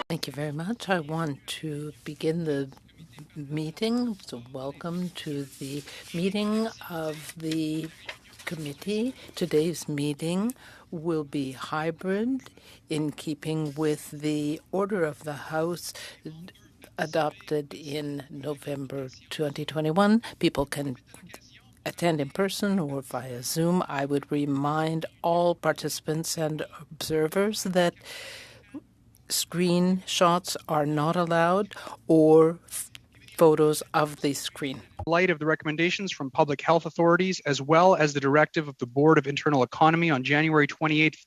Thank you very much. I want to begin the meeting. So, welcome to the meeting of the committee. Today's meeting will be hybrid in keeping with the order of the House adopted in November 2021. People can attend in person or via Zoom. I would remind all participants and observers that screenshots are not allowed or photos of the screen. In light of the recommendations from public health authorities, as well as the directive of the Board of Internal Economy on January 28th,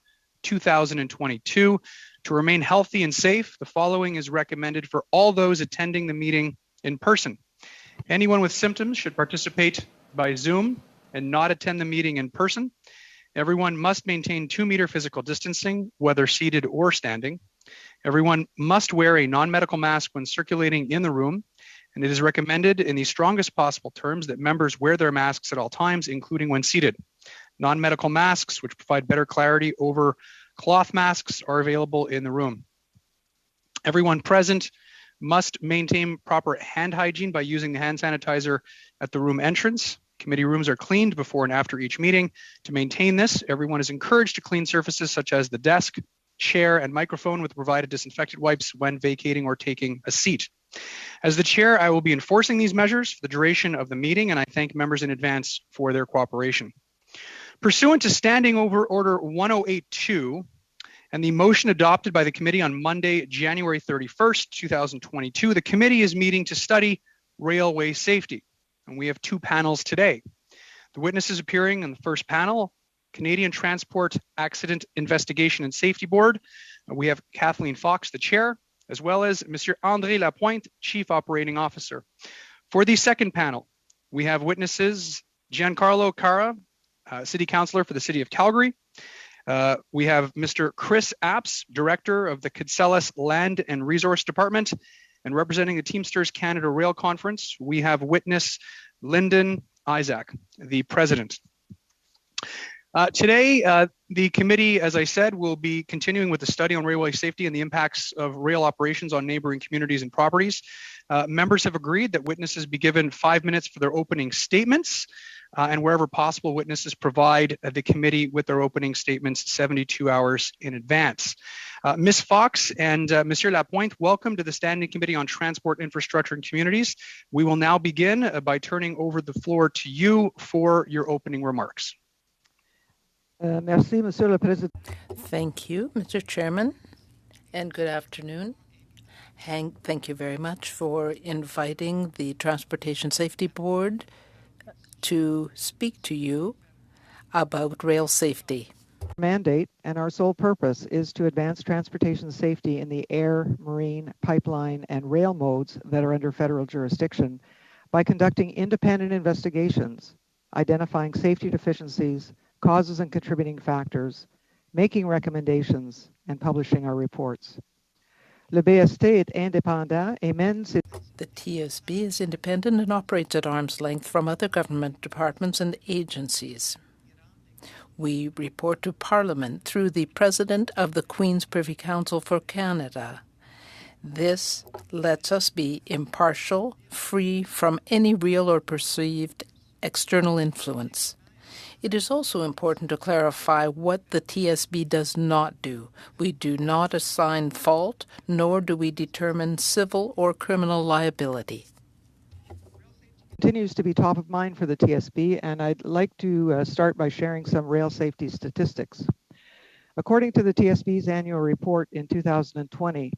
2022, to remain healthy and safe, the following is recommended for all those attending the meeting in person. Anyone with symptoms should participate by Zoom and not attend the meeting in person. Everyone must maintain 2-meter physical distancing, whether seated or standing. Everyone must wear a non-medical mask when circulating in the room, and it is recommended in the strongest possible terms that members wear their masks at all times, including when seated. Non-medical masks, which provide better clarity over cloth masks, are available in the room. Everyone present must maintain proper hand hygiene by using the hand sanitizer at the room entrance. Committee rooms are cleaned before and after each meeting. To maintain this, everyone is encouraged to clean surfaces such as the desk, chair, and microphone with provided disinfectant wipes when vacating or taking a seat. As the chair, I will be enforcing these measures for the duration of the meeting, and I thank members in advance for their cooperation. Pursuant to Standing Order 1082 and the motion adopted by the committee on Monday, January 31st, 2022, the committee is meeting to study railway safety, and we have 2 panels today. The witnesses appearing in the first panel: Canadian Transport Accident Investigation and Safety Board. We have Kathleen Fox, the chair, as well as Monsieur André Lapointe, Chief Operating Officer. For the second panel, we have witnesses Giancarlo Cara, City Councillor for the City of Calgary. We have Mr. Chris Apps, Director of the Cadselles Land and Resource Department, and representing the Teamsters Canada Rail Conference, we have witness Lyndon Isaac, the President. Today, the committee, as I said, will be continuing with the study on railway safety and the impacts of rail operations on neighboring communities and properties. Members have agreed that witnesses be given 5 minutes for their opening statements, and wherever possible, witnesses provide the committee with their opening statements 72 hours in advance. Ms. Fox and Monsieur Lapointe, welcome to the Standing Committee on Transport, Infrastructure and Communities. We will now begin by turning over the floor to you for your opening remarks. Merci, Monsieur le Président. Thank you, Mr. Chairman, and good afternoon. Thank you very much for inviting the Transportation Safety Board to speak to you about rail safety. Mandate and our sole purpose is to advance transportation safety in the air, marine, pipeline, and rail modes that are under federal jurisdiction by conducting independent investigations, identifying safety deficiencies, causes and contributing factors, making recommendations, and publishing our reports. Le BST est indépendant et mène ses... The TSB is independent and operates at arm's length from other government departments and agencies. We report to Parliament through the President of the Queen's Privy Council for Canada. This lets us be impartial, free from any real or perceived external influence. It is also important to clarify what the TSB does not do. We do not assign fault, nor do we determine civil or criminal liability. Continues to be top of mind for the TSB, and I'd like to start by sharing some rail safety statistics. According to the TSB's annual report in 2020,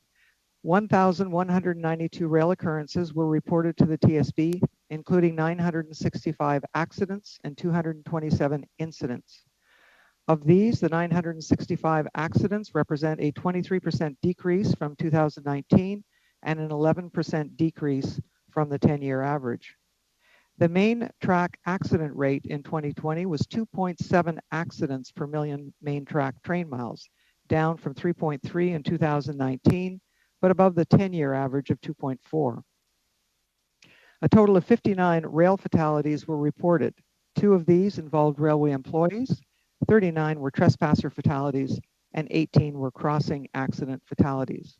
1,192 rail occurrences were reported to the TSB, including 965 accidents and 227 incidents. Of these, the 965 accidents represent a 23% decrease from 2019 and an 11% decrease from the 10-year average. The main track accident rate in 2020 was 2.7 accidents per million main track train miles, down from 3.3 in 2019, but above the 10-year average of 2.4. A total of 59 rail fatalities were reported. 2 of these involved railway employees, 39 were trespasser fatalities, and 18 were crossing accident fatalities.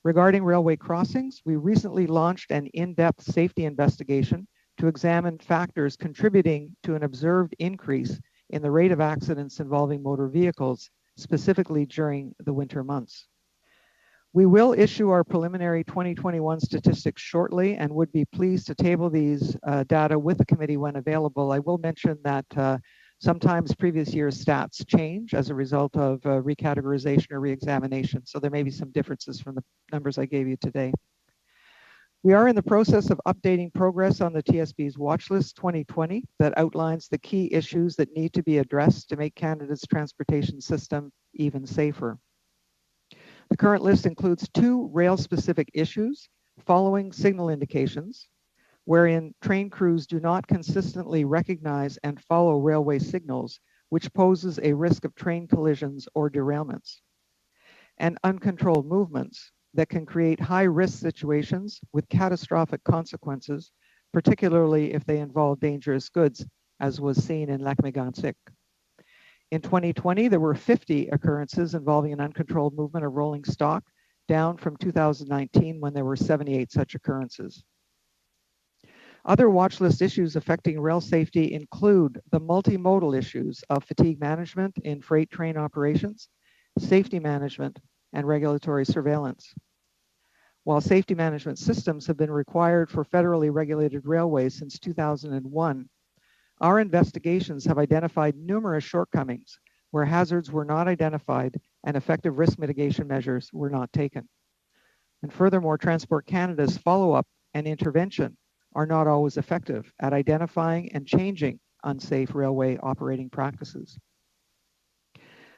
Regarding railway crossings, we recently launched an in-depth safety investigation to examine factors contributing to an observed increase in the rate of accidents involving motor vehicles, specifically during the winter months. We will issue our preliminary 2021 statistics shortly and would be pleased to table these data with the committee when available. I will mention that sometimes previous year's stats change as a result of recategorization or reexamination, so there may be some differences from the numbers I gave you today. We are in the process of updating progress on the TSB's watch list 2020 that outlines the key issues that need to be addressed to make Canada's transportation system even safer. The current list includes 2 rail-specific issues following signal indications, wherein train crews do not consistently recognize and follow railway signals, which poses a risk of train collisions or derailments, and uncontrolled movements that can create high-risk situations with catastrophic consequences, particularly if they involve dangerous goods, as was seen in Lac-Mégantic. In 2020, there were 50 occurrences involving an uncontrolled movement of rolling stock, down from 2019 when there were 78 such occurrences. Other watch list issues affecting rail safety include the multimodal issues of fatigue management in freight train operations, safety management, and regulatory surveillance. While safety management systems have been required for federally regulated railways since 2001, our investigations have identified numerous shortcomings where hazards were not identified and effective risk mitigation measures were not taken. And furthermore, Transport Canada's follow-up and intervention are not always effective at identifying and changing unsafe railway operating practices.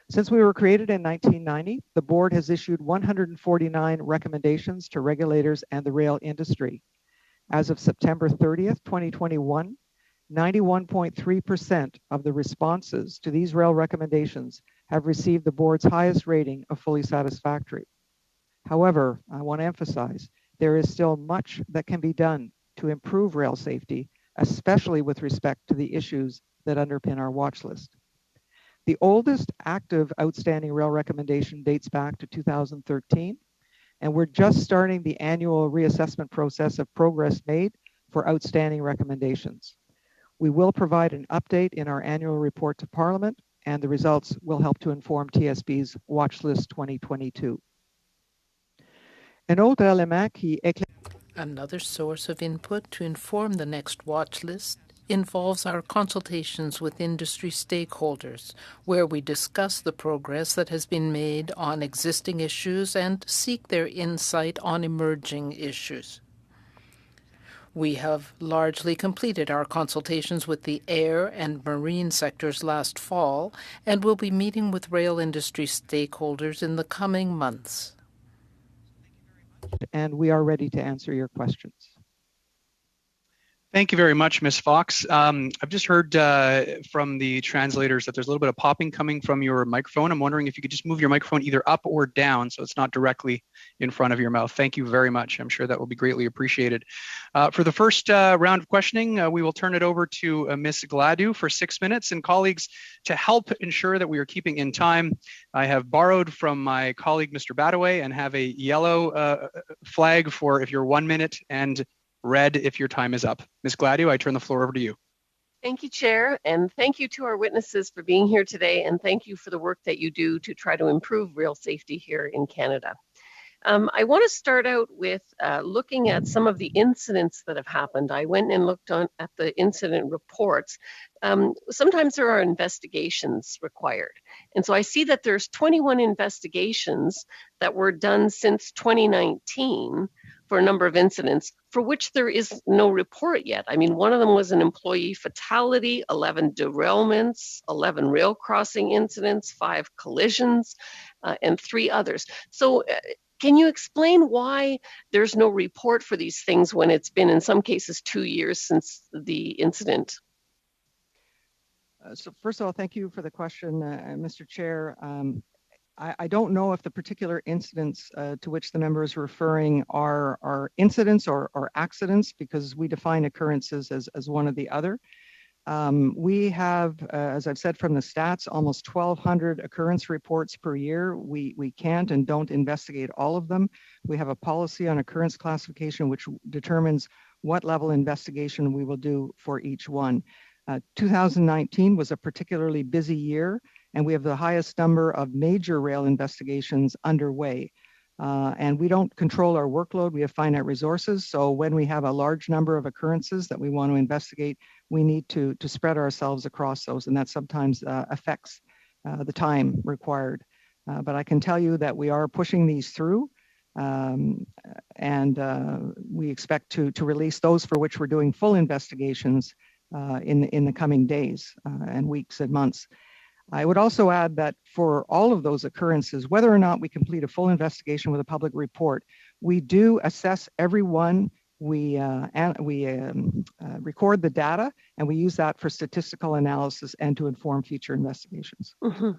Since we were created in 1990, the board has issued 149 recommendations to regulators and the rail industry. As of September 30th, 2021, 91.3% of the responses to these rail recommendations have received the board's highest rating of fully satisfactory. However, I want to emphasize, there is still much that can be done to improve rail safety, especially with respect to the issues that underpin our watch list. The oldest active outstanding rail recommendation dates back to 2013, and we're just starting the annual reassessment process of progress made for outstanding recommendations. We will provide an update in our annual report to Parliament, and the results will help to inform TSB's Watch List 2022. Another source of input to inform the next watch list involves our consultations with industry stakeholders, where we discuss the progress that has been made on existing issues and seek their insight on emerging issues. We have largely completed our consultations with the air and marine sectors last fall and will be meeting with rail industry stakeholders in the coming months. And we are ready to answer your questions. Thank you very much, Ms. Fox. I've just heard from the translators that there's a little bit of popping coming from your microphone. I'm wondering if you could just move your microphone either up or down so it's not directly in front of your mouth. Thank you very much. I'm sure that will be greatly appreciated. For the first round of questioning, we will turn it over to Ms. Gladue for 6 minutes. And colleagues, to help ensure that we are keeping in time, I have borrowed from my colleague, Mr. Badaway, and have a yellow flag for if you're 1 minute and red if your time is up. Ms. Gladue, I turn the floor over to you. Thank you, Chair, and thank you to our witnesses for being here today, and thank you for the work that you do to try to improve rail safety here in Canada. I want to start out with looking at some of the incidents that have happened. I went and looked at the incident reports. Sometimes there are investigations required. And so I see that there's 21 investigations that were done since 2019 for a number of incidents for which there is no report yet. I mean, one of them was an employee fatality, 11 derailments, 11 rail crossing incidents, 5 collisions, and 3 others. So can you explain why there's no report for these things when it's been, in some cases, 2 years since the incident? So first of all, thank you for the question, Mr. Chair. I don't know if the particular incidents to which the member is referring are incidents or accidents, because we define occurrences as one or the other. We have, as I've said from the stats, almost 1,200 occurrence reports per year. We can't and don't investigate all of them. We have a policy on occurrence classification which determines what level investigation we will do for each one. 2019 was a particularly busy year, and we have the highest number of major rail investigations underway. And we don't control our workload. We have finite resources. So when we have a large number of occurrences that we want to investigate, we need to spread ourselves across those. And that sometimes affects the time required. But I can tell you that we are pushing these through. And we expect to release those for which we're doing full investigations in the coming days and weeks and months. I would also add that for all of those occurrences, whether or not we complete a full investigation with a public report, we do assess every one. We record the data, and we use that for statistical analysis and to inform future investigations. Mm-hmm.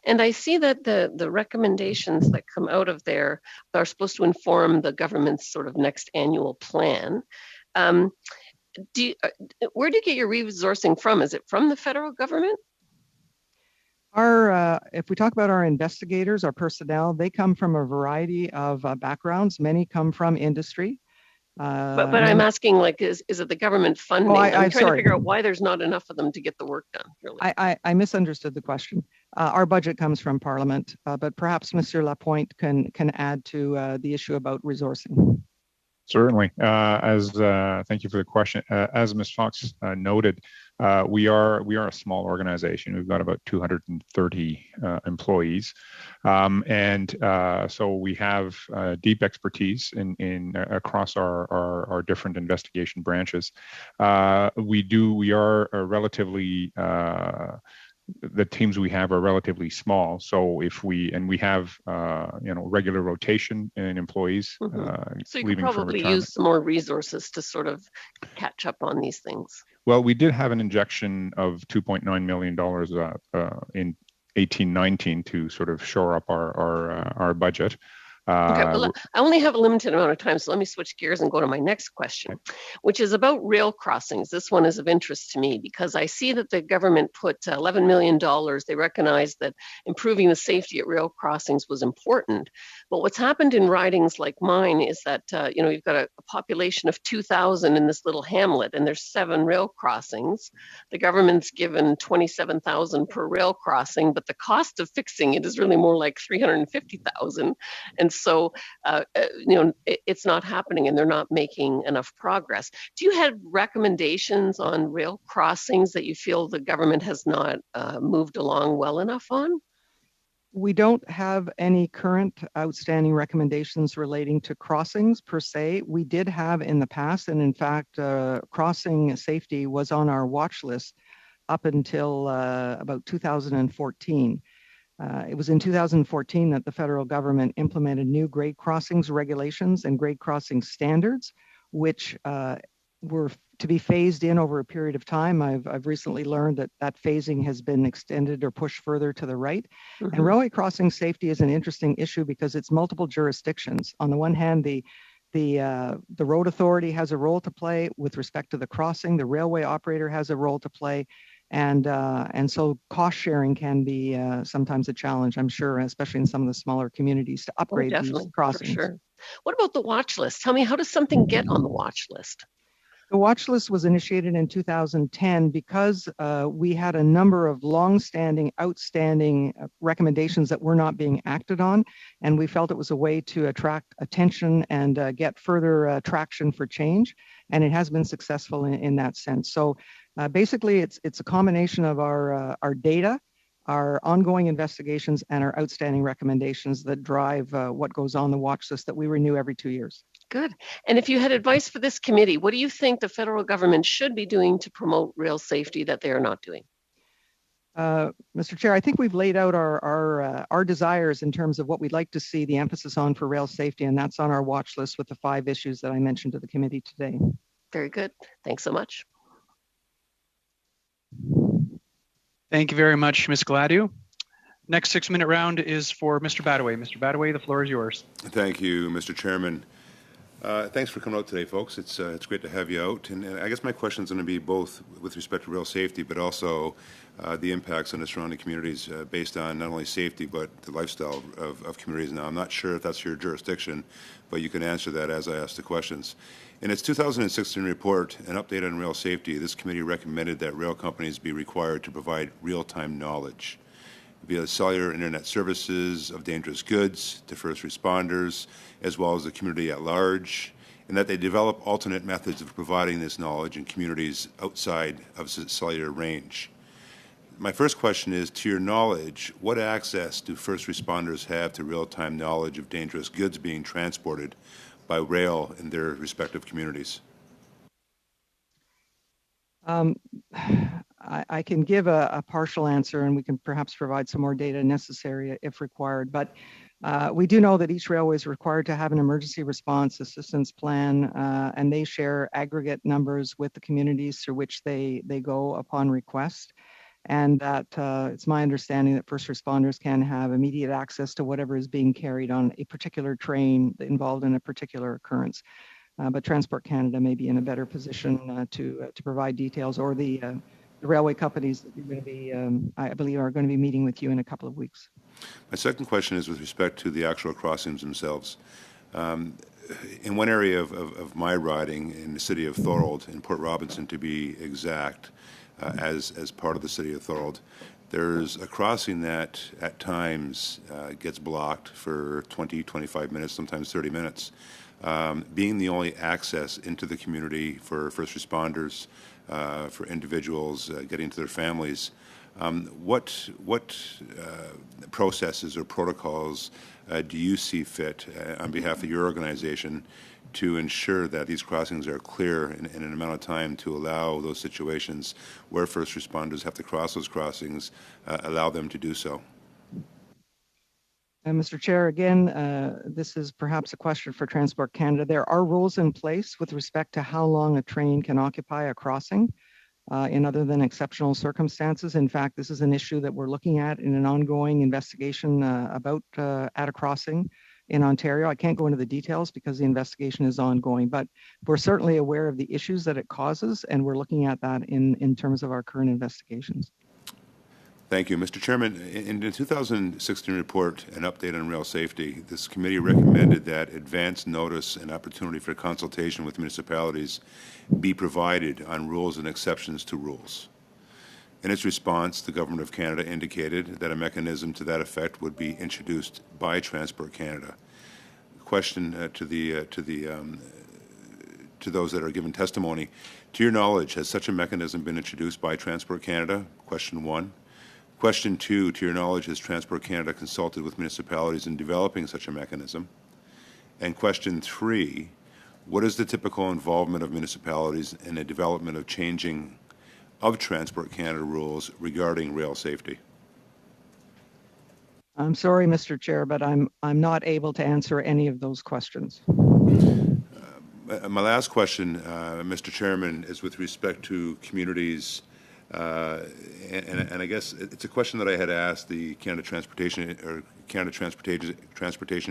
And I see that the recommendations that come out of there are supposed to inform the government's sort of next annual plan. Where do you get your resourcing from? Is it from the federal government? If we talk about our investigators, our personnel, they come from a variety of backgrounds. Many come from industry. But I'm asking, like, is it the government funding? I'm trying to figure out why there's not enough of them to get the work done. Really. I misunderstood the question. Our budget comes from Parliament, but perhaps Mr. Lapointe can add to the issue about resourcing. Certainly. Thank you for the question. As Ms. Fox noted, we are a small organization. We've got about 230 employees, so we have deep expertise in across our different investigation branches. We are a relatively the teams we have are relatively small. So we have regular rotation in employees. Mm-hmm. So you could probably use some more resources to sort of catch up on these things. Well, we did have an injection of $2.9 million in 18-19 to sort of shore up our budget. Okay, well, I only have a limited amount of time, so let me switch gears and go to my next question, which is about rail crossings. This one is of interest to me because I see that the government put $11 million. They recognized that improving the safety at rail crossings was important. But what's happened in ridings like mine is that, you've got a population of 2,000 in this little hamlet, and there's 7 rail crossings. The government's given $27,000 per rail crossing, but the cost of fixing it is really more like $350,000. And so, it's not happening and they're not making enough progress. Do you have recommendations on rail crossings that you feel the government has not moved along well enough on? We don't have any current outstanding recommendations relating to crossings per se. We did have in the past, and in fact, crossing safety was on our watch list up until about 2014. It was in 2014 that the federal government implemented new grade crossings regulations and grade crossing standards, which were to be phased in over a period of time. I've recently learned that phasing has been extended or pushed further to the right. Mm-hmm. And railway crossing safety is an interesting issue because it's multiple jurisdictions. On the one hand, the road authority has a role to play with respect to the crossing. The railway operator has a role to play. And so cost sharing can be sometimes a challenge, I'm sure, especially in some of the smaller communities to upgrade these crossings. For sure. What about the watch list? Tell me, how does something get on the watch list? The watch list was initiated in 2010 because we had a number of long-standing, outstanding recommendations that were not being acted on, and we felt it was a way to attract attention and get further traction for change, and it has been successful in that sense. So basically, it's a combination of our data, our ongoing investigations, and our outstanding recommendations that drive what goes on the watch list that we renew every 2 years. Good. And if you had advice for this committee, what do you think the federal government should be doing to promote rail safety that they are not doing? Mr. Chair, I think we've laid out our desires in terms of what we'd like to see the emphasis on for rail safety, and that's on our watch list with the 5 issues that I mentioned to the committee today. Very good. Thanks so much. Thank you very much, Ms. Gladue. Next 6-minute round is for Mr. Badaway. Mr. Badaway, the floor is yours. Thank you, Mr. Chairman. Thanks for coming out today, folks. It's great to have you out. And I guess my question is going to be both with respect to rail safety, but also the impacts on the surrounding communities based on not only safety, but the lifestyle of communities. Now, I'm not sure if that's your jurisdiction, but you can answer that as I ask the questions. In its 2016 report, An Update on Rail Safety, this committee recommended that rail companies be required to provide real-time knowledge via cellular internet services of dangerous goods to first responders, as well as the community at large, and that they develop alternate methods of providing this knowledge in communities outside of cellular range. My first question is, to your knowledge, what access do first responders have to real-time knowledge of dangerous goods being transported by rail in their respective communities? I can give a partial answer, and we can perhaps provide some more data necessary if required. But we do know that each railway is required to have an emergency response assistance plan, and they share aggregate numbers with the communities through which they go upon request. And that it's my understanding that first responders can have immediate access to whatever is being carried on a particular train involved in a particular occurrence. But Transport Canada may be in a better position to provide details, or the railway companies that you're going to be, I believe, are going to be meeting with you in a couple of weeks. My second question is with respect to the actual crossings themselves. In one area of my riding, in the city of Thorold, in Port Robinson to be exact, as part of the city of Thorold, there's a crossing that at times gets blocked for 20, 25 minutes, sometimes 30 minutes. Being the only access into the community for first responders, for individuals getting to their families, what processes or protocols do you see fit on behalf of your organization to ensure that these crossings are clear in an amount of time to allow those situations where first responders have to cross those crossings, allow them to do so? Mr. Chair, again, this is perhaps a question for Transport Canada. There are rules in place with respect to how long a train can occupy a crossing in other than exceptional circumstances. In fact, this is an issue that we're looking at in an ongoing investigation about at a crossing in Ontario. I can't go into the details because the investigation is ongoing, but we're certainly aware of the issues that it causes, and we're looking at that in terms of our current investigations. Thank you. Mr. Chairman, in the 2016 report, An Update on Rail Safety, this committee recommended that advance notice and opportunity for consultation with municipalities be provided on rules and exceptions to rules. In its response, the Government of Canada indicated that a mechanism to that effect would be introduced by Transport Canada. Question to those that are given testimony: to your knowledge, has such a mechanism been introduced by Transport Canada? Question one. Question two, to your knowledge, has Transport Canada consulted with municipalities in developing such a mechanism? And question three, what is the typical involvement of municipalities in the development of changing of Transport Canada rules regarding rail safety? I'm sorry, Mr. Chair, but I'm not able to answer any of those questions. My last question, Mr. Chairman, is with respect to communities. And I guess it's a question that I had asked the Canada Transportation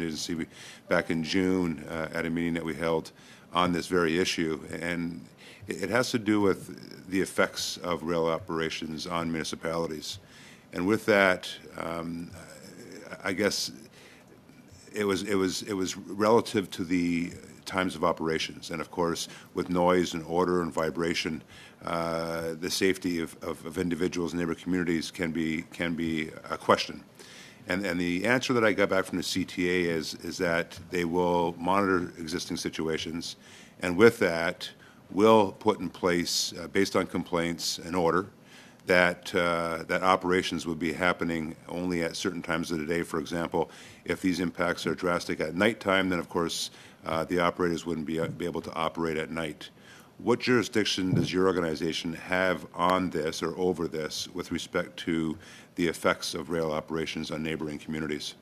Agency back in June at a meeting that we held on this very issue, and it has to do with the effects of rail operations on municipalities. And with that, I guess it was relative to the times of operations, and of course, with noise and odor and vibration, the safety of individuals and neighbor communities can be a question. And the answer that I got back from the CTA is that they will monitor existing situations, and with that, will put in place, based on complaints, an order that operations would be happening only at certain times of the day. For example, if these impacts are drastic at nighttime, then of course the operators wouldn't be able to operate at night. What jurisdiction does your organization have on this or over this with respect to the effects of rail operations on neighboring communities?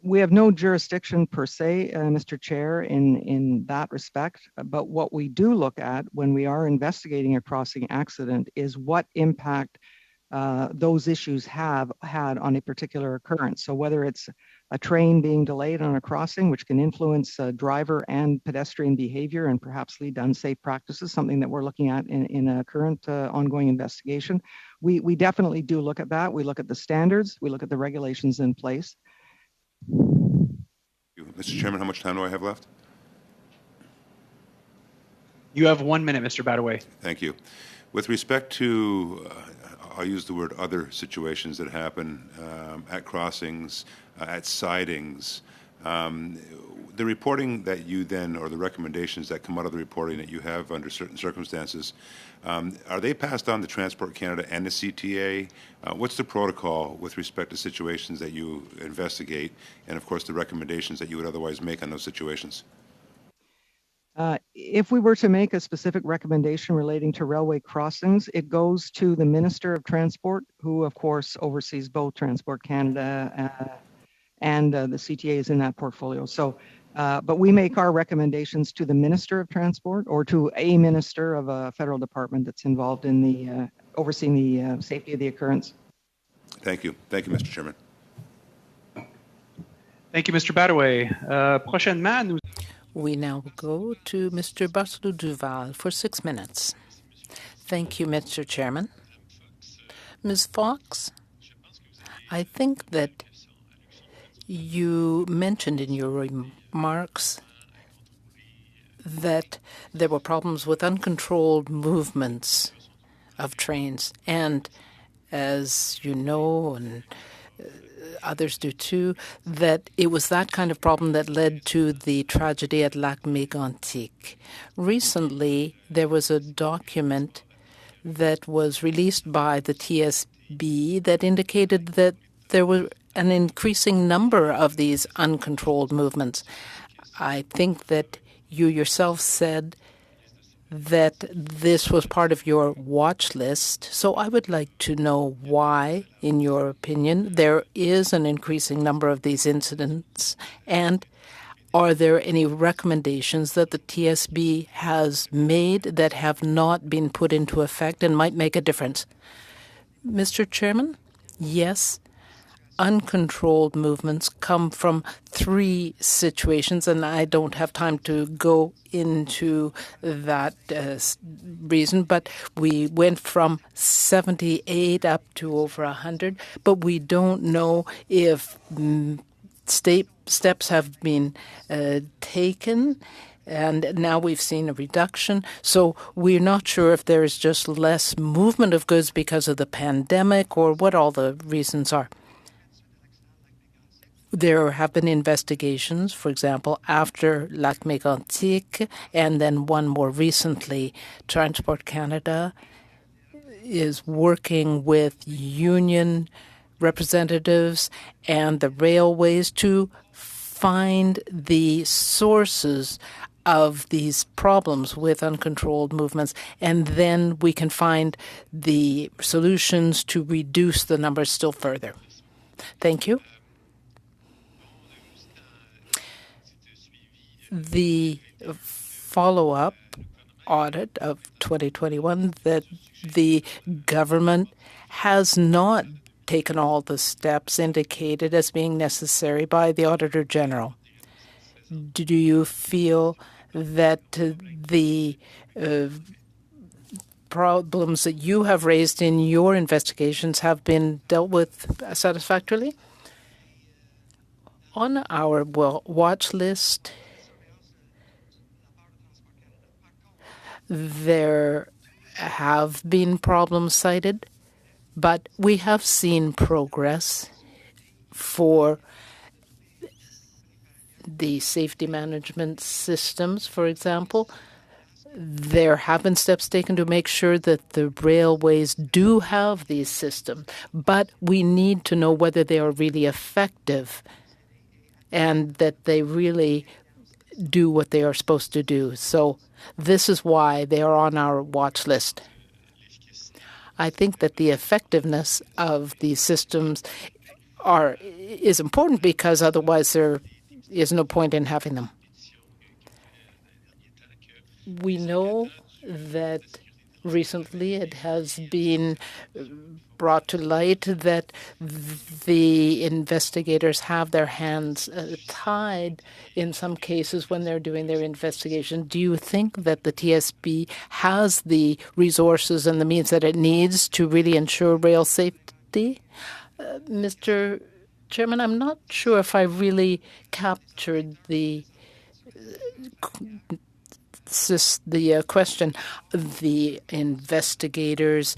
We have no jurisdiction per se, Mr. Chair, in that respect. But what we do look at when we are investigating a crossing accident is what impact those issues have had on a particular occurrence. So whether it's a train being delayed on a crossing, which can influence driver and pedestrian behavior and perhaps lead to unsafe practices, something that we're looking at in a current ongoing investigation. We definitely do look at that. We look at the standards, we look at the regulations in place. Mr. Chairman, how much time do I have left? You have 1 minute, Mr. Badaway. Thank you. With respect to, I'll use the word other situations that happen at crossings, at sidings, the reporting that you then, or the recommendations that come out of the reporting that you have under certain circumstances, are they passed on to Transport Canada and the CTA? What's the protocol with respect to situations that you investigate, and of course the recommendations that you would otherwise make on those situations? If we were to make a specific recommendation relating to railway crossings, it goes to the Minister of Transport, who of course oversees both Transport Canada and the CTA is in that portfolio. So, but we make our recommendations to the Minister of Transport or to a minister of a federal department that's involved in the overseeing the safety of the occurrence. Thank you. Thank you, Mr. Chairman. Thank you, Mr. Badaway. Prochainement, we now go to Mr. Barcelou Duval for 6 minutes. Thank you, Mr. Chairman. Ms. Fox, I think that you mentioned in your remarks that there were problems with uncontrolled movements of trains. And as you know, and others do too, that it was that kind of problem that led to the tragedy at Lac Mégantic. Recently, there was a document that was released by the TSB that indicated that there were an increasing number of these uncontrolled movements. I think that you yourself said that this was part of your watch list. So I would like to know why, in your opinion, there is an increasing number of these incidents, and are there any recommendations that the TSB has made that have not been put into effect and might make a difference? Mr. Chairman, yes. Uncontrolled movements come from 3 situations, and I don't have time to go into that reason, but we went from 78 up to over 100, but we don't know if steps have been taken, and now we've seen a reduction. So we're not sure if there is just less movement of goods because of the pandemic or what all the reasons are. There have been investigations, for example, after Lac Mégantic, and then one more recently. Transport Canada is working with union representatives and the railways to find the sources of these problems with uncontrolled movements, and then we can find the solutions to reduce the numbers still further. Thank you. The follow-up audit of 2021 that the government has not taken all the steps indicated as being necessary by the Auditor General. Do you feel that the problems that you have raised in your investigations have been dealt with satisfactorily? On our watch list, there have been problems cited, but we have seen progress for the safety management systems, for example. There have been steps taken to make sure that the railways do have these systems, but we need to know whether they are really effective and that they really do what they are supposed to do. So this is why they are on our watch list. I think that the effectiveness of these systems is important because otherwise there is no point in having them. We know that Recently, it has been brought to light that the investigators have their hands tied in some cases when they're doing their investigation. Do you think that the TSB has the resources and the means that it needs to really ensure rail safety? Mr. Chairman, I'm not sure if I really captured the question. The investigators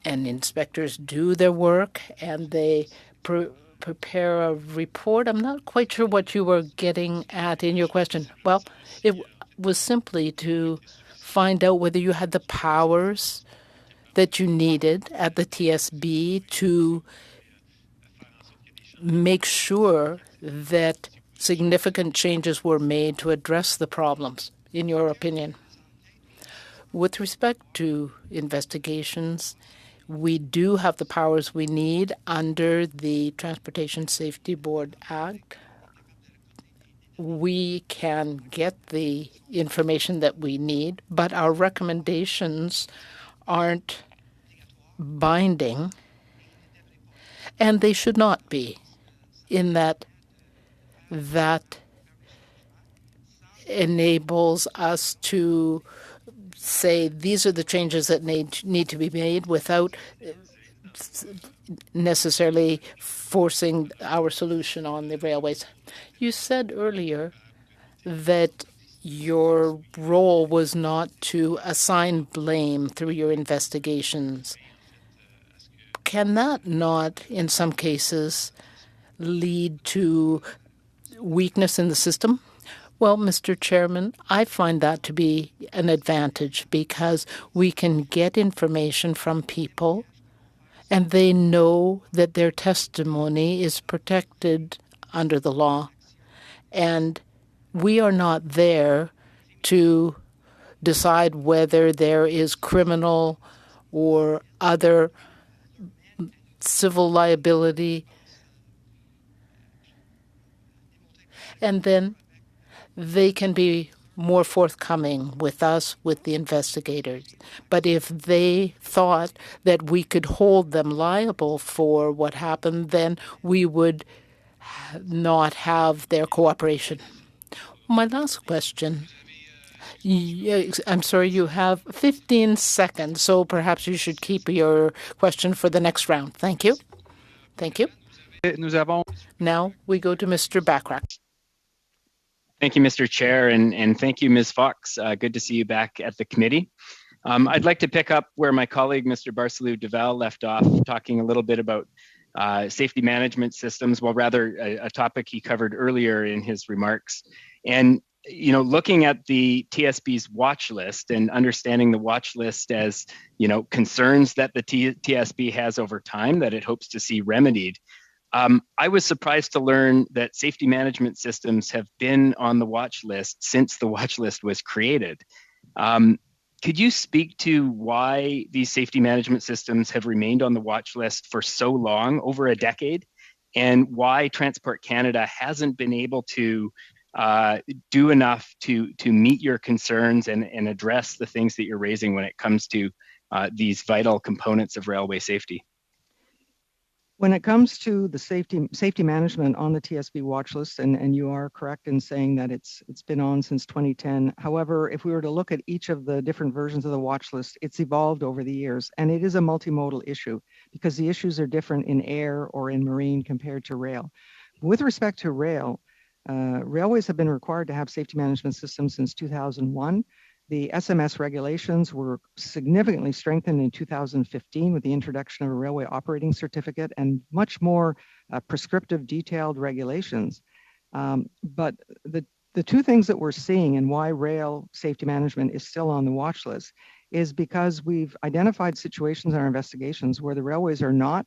and inspectors do their work and they prepare a report. I'm not quite sure what you were getting at in your question. Well, it was simply to find out whether you had the powers that you needed at the TSB to make sure that significant changes were made to address the problems, in your opinion. With respect to investigations, we do have the powers we need under the Transportation Safety Board Act. We can get the information that we need, but our recommendations aren't binding, and they should not be, in that enables us to say these are the changes that need to be made without necessarily forcing our solution on the railways. You said earlier that your role was not to assign blame through your investigations. Can that not, in some cases, lead to weakness in the system? Well, Mr. Chairman, I find that to be an advantage because we can get information from people and they know that their testimony is protected under the law. And we are not there to decide whether there is criminal or other civil liability. And then they can be more forthcoming with us, with the investigators. But if they thought that we could hold them liable for what happened, then we would not have their cooperation. My last question. I'm sorry, you have 15 seconds, so perhaps you should keep your question for the next round. Thank you. Thank you. Now we go to Mr. Bachrach. Thank you, Mr. Chair, and thank you, Ms. Fox. Good to see you back at the committee. I'd like to pick up where my colleague, Mr. Barcelou-Duval, left off, talking a little bit about safety management systems, well, rather a topic he covered earlier in his remarks. And, you know, looking at the TSB's watch list and understanding the watch list as, you know, concerns that the TSB has over time that it hopes to see remedied, I was surprised to learn that safety management systems have been on the watch list since the watch list was created. Could you speak to why these safety management systems have remained on the watch list for so long, over a decade, and why Transport Canada hasn't been able to do enough to meet your concerns and address the things that you're raising when it comes to these vital components of railway safety? When it comes to the safety management on the TSB watch list, and you are correct in saying that it's been on since 2010. However, if we were to look at each of the different versions of the watch list, it's evolved over the years, and it is a multimodal issue because the issues are different in air or in marine compared to rail. With respect to rail, railways have been required to have safety management systems since 2001. The SMS regulations were significantly strengthened in 2015 with the introduction of a railway operating certificate and much more prescriptive, detailed regulations. But the two things that we're seeing and why rail safety management is still on the watch list is because we've identified situations in our investigations where the railways are not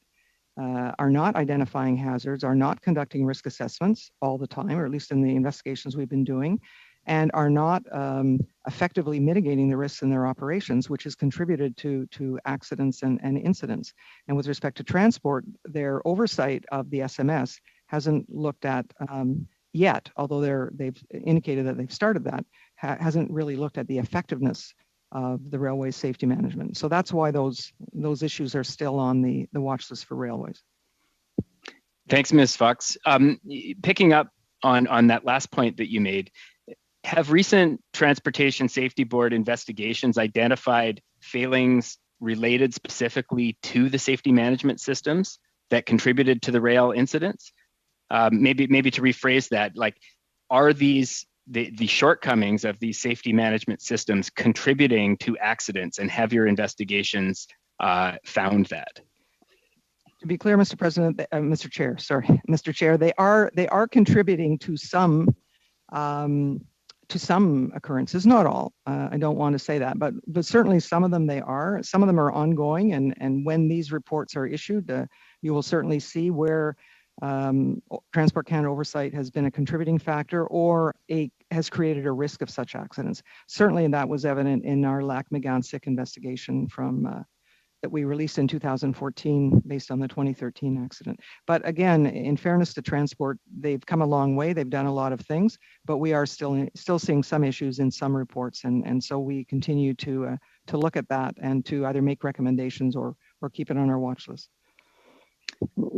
identifying hazards, are not conducting risk assessments all the time, or at least in the investigations we've been doing, and are not effectively mitigating the risks in their operations, which has contributed to accidents and incidents. And with respect to transport, their oversight of the SMS hasn't looked at yet, although they've indicated that they've started that, hasn't really looked at the effectiveness of the railway safety management. So that's why those issues are still on the watch list for railways. Thanks, Ms. Fox. Picking up on that last point that you made, have recent Transportation Safety Board investigations identified failings related specifically to the safety management systems that contributed to the rail incidents? Maybe to rephrase that, like, are these the shortcomings of these safety management systems contributing to accidents, and have your investigations found that? To be clear, Mr. President, Mr. Chair, Mr. Chair, they are contributing to some occurrences, not all. I don't want to say that, but certainly some of them they are. Some of them are ongoing, and when these reports are issued, you will certainly see where Transport Canada oversight has been a contributing factor or has created a risk of such accidents. Certainly that was evident in our Lac-Mégantic investigation from that we released in 2014 based on the 2013 accident. But again, in fairness to transport, they've come a long way. They've done a lot of things, but we are still seeing some issues in some reports. And so we continue to look at that and to either make recommendations or keep it on our watch list.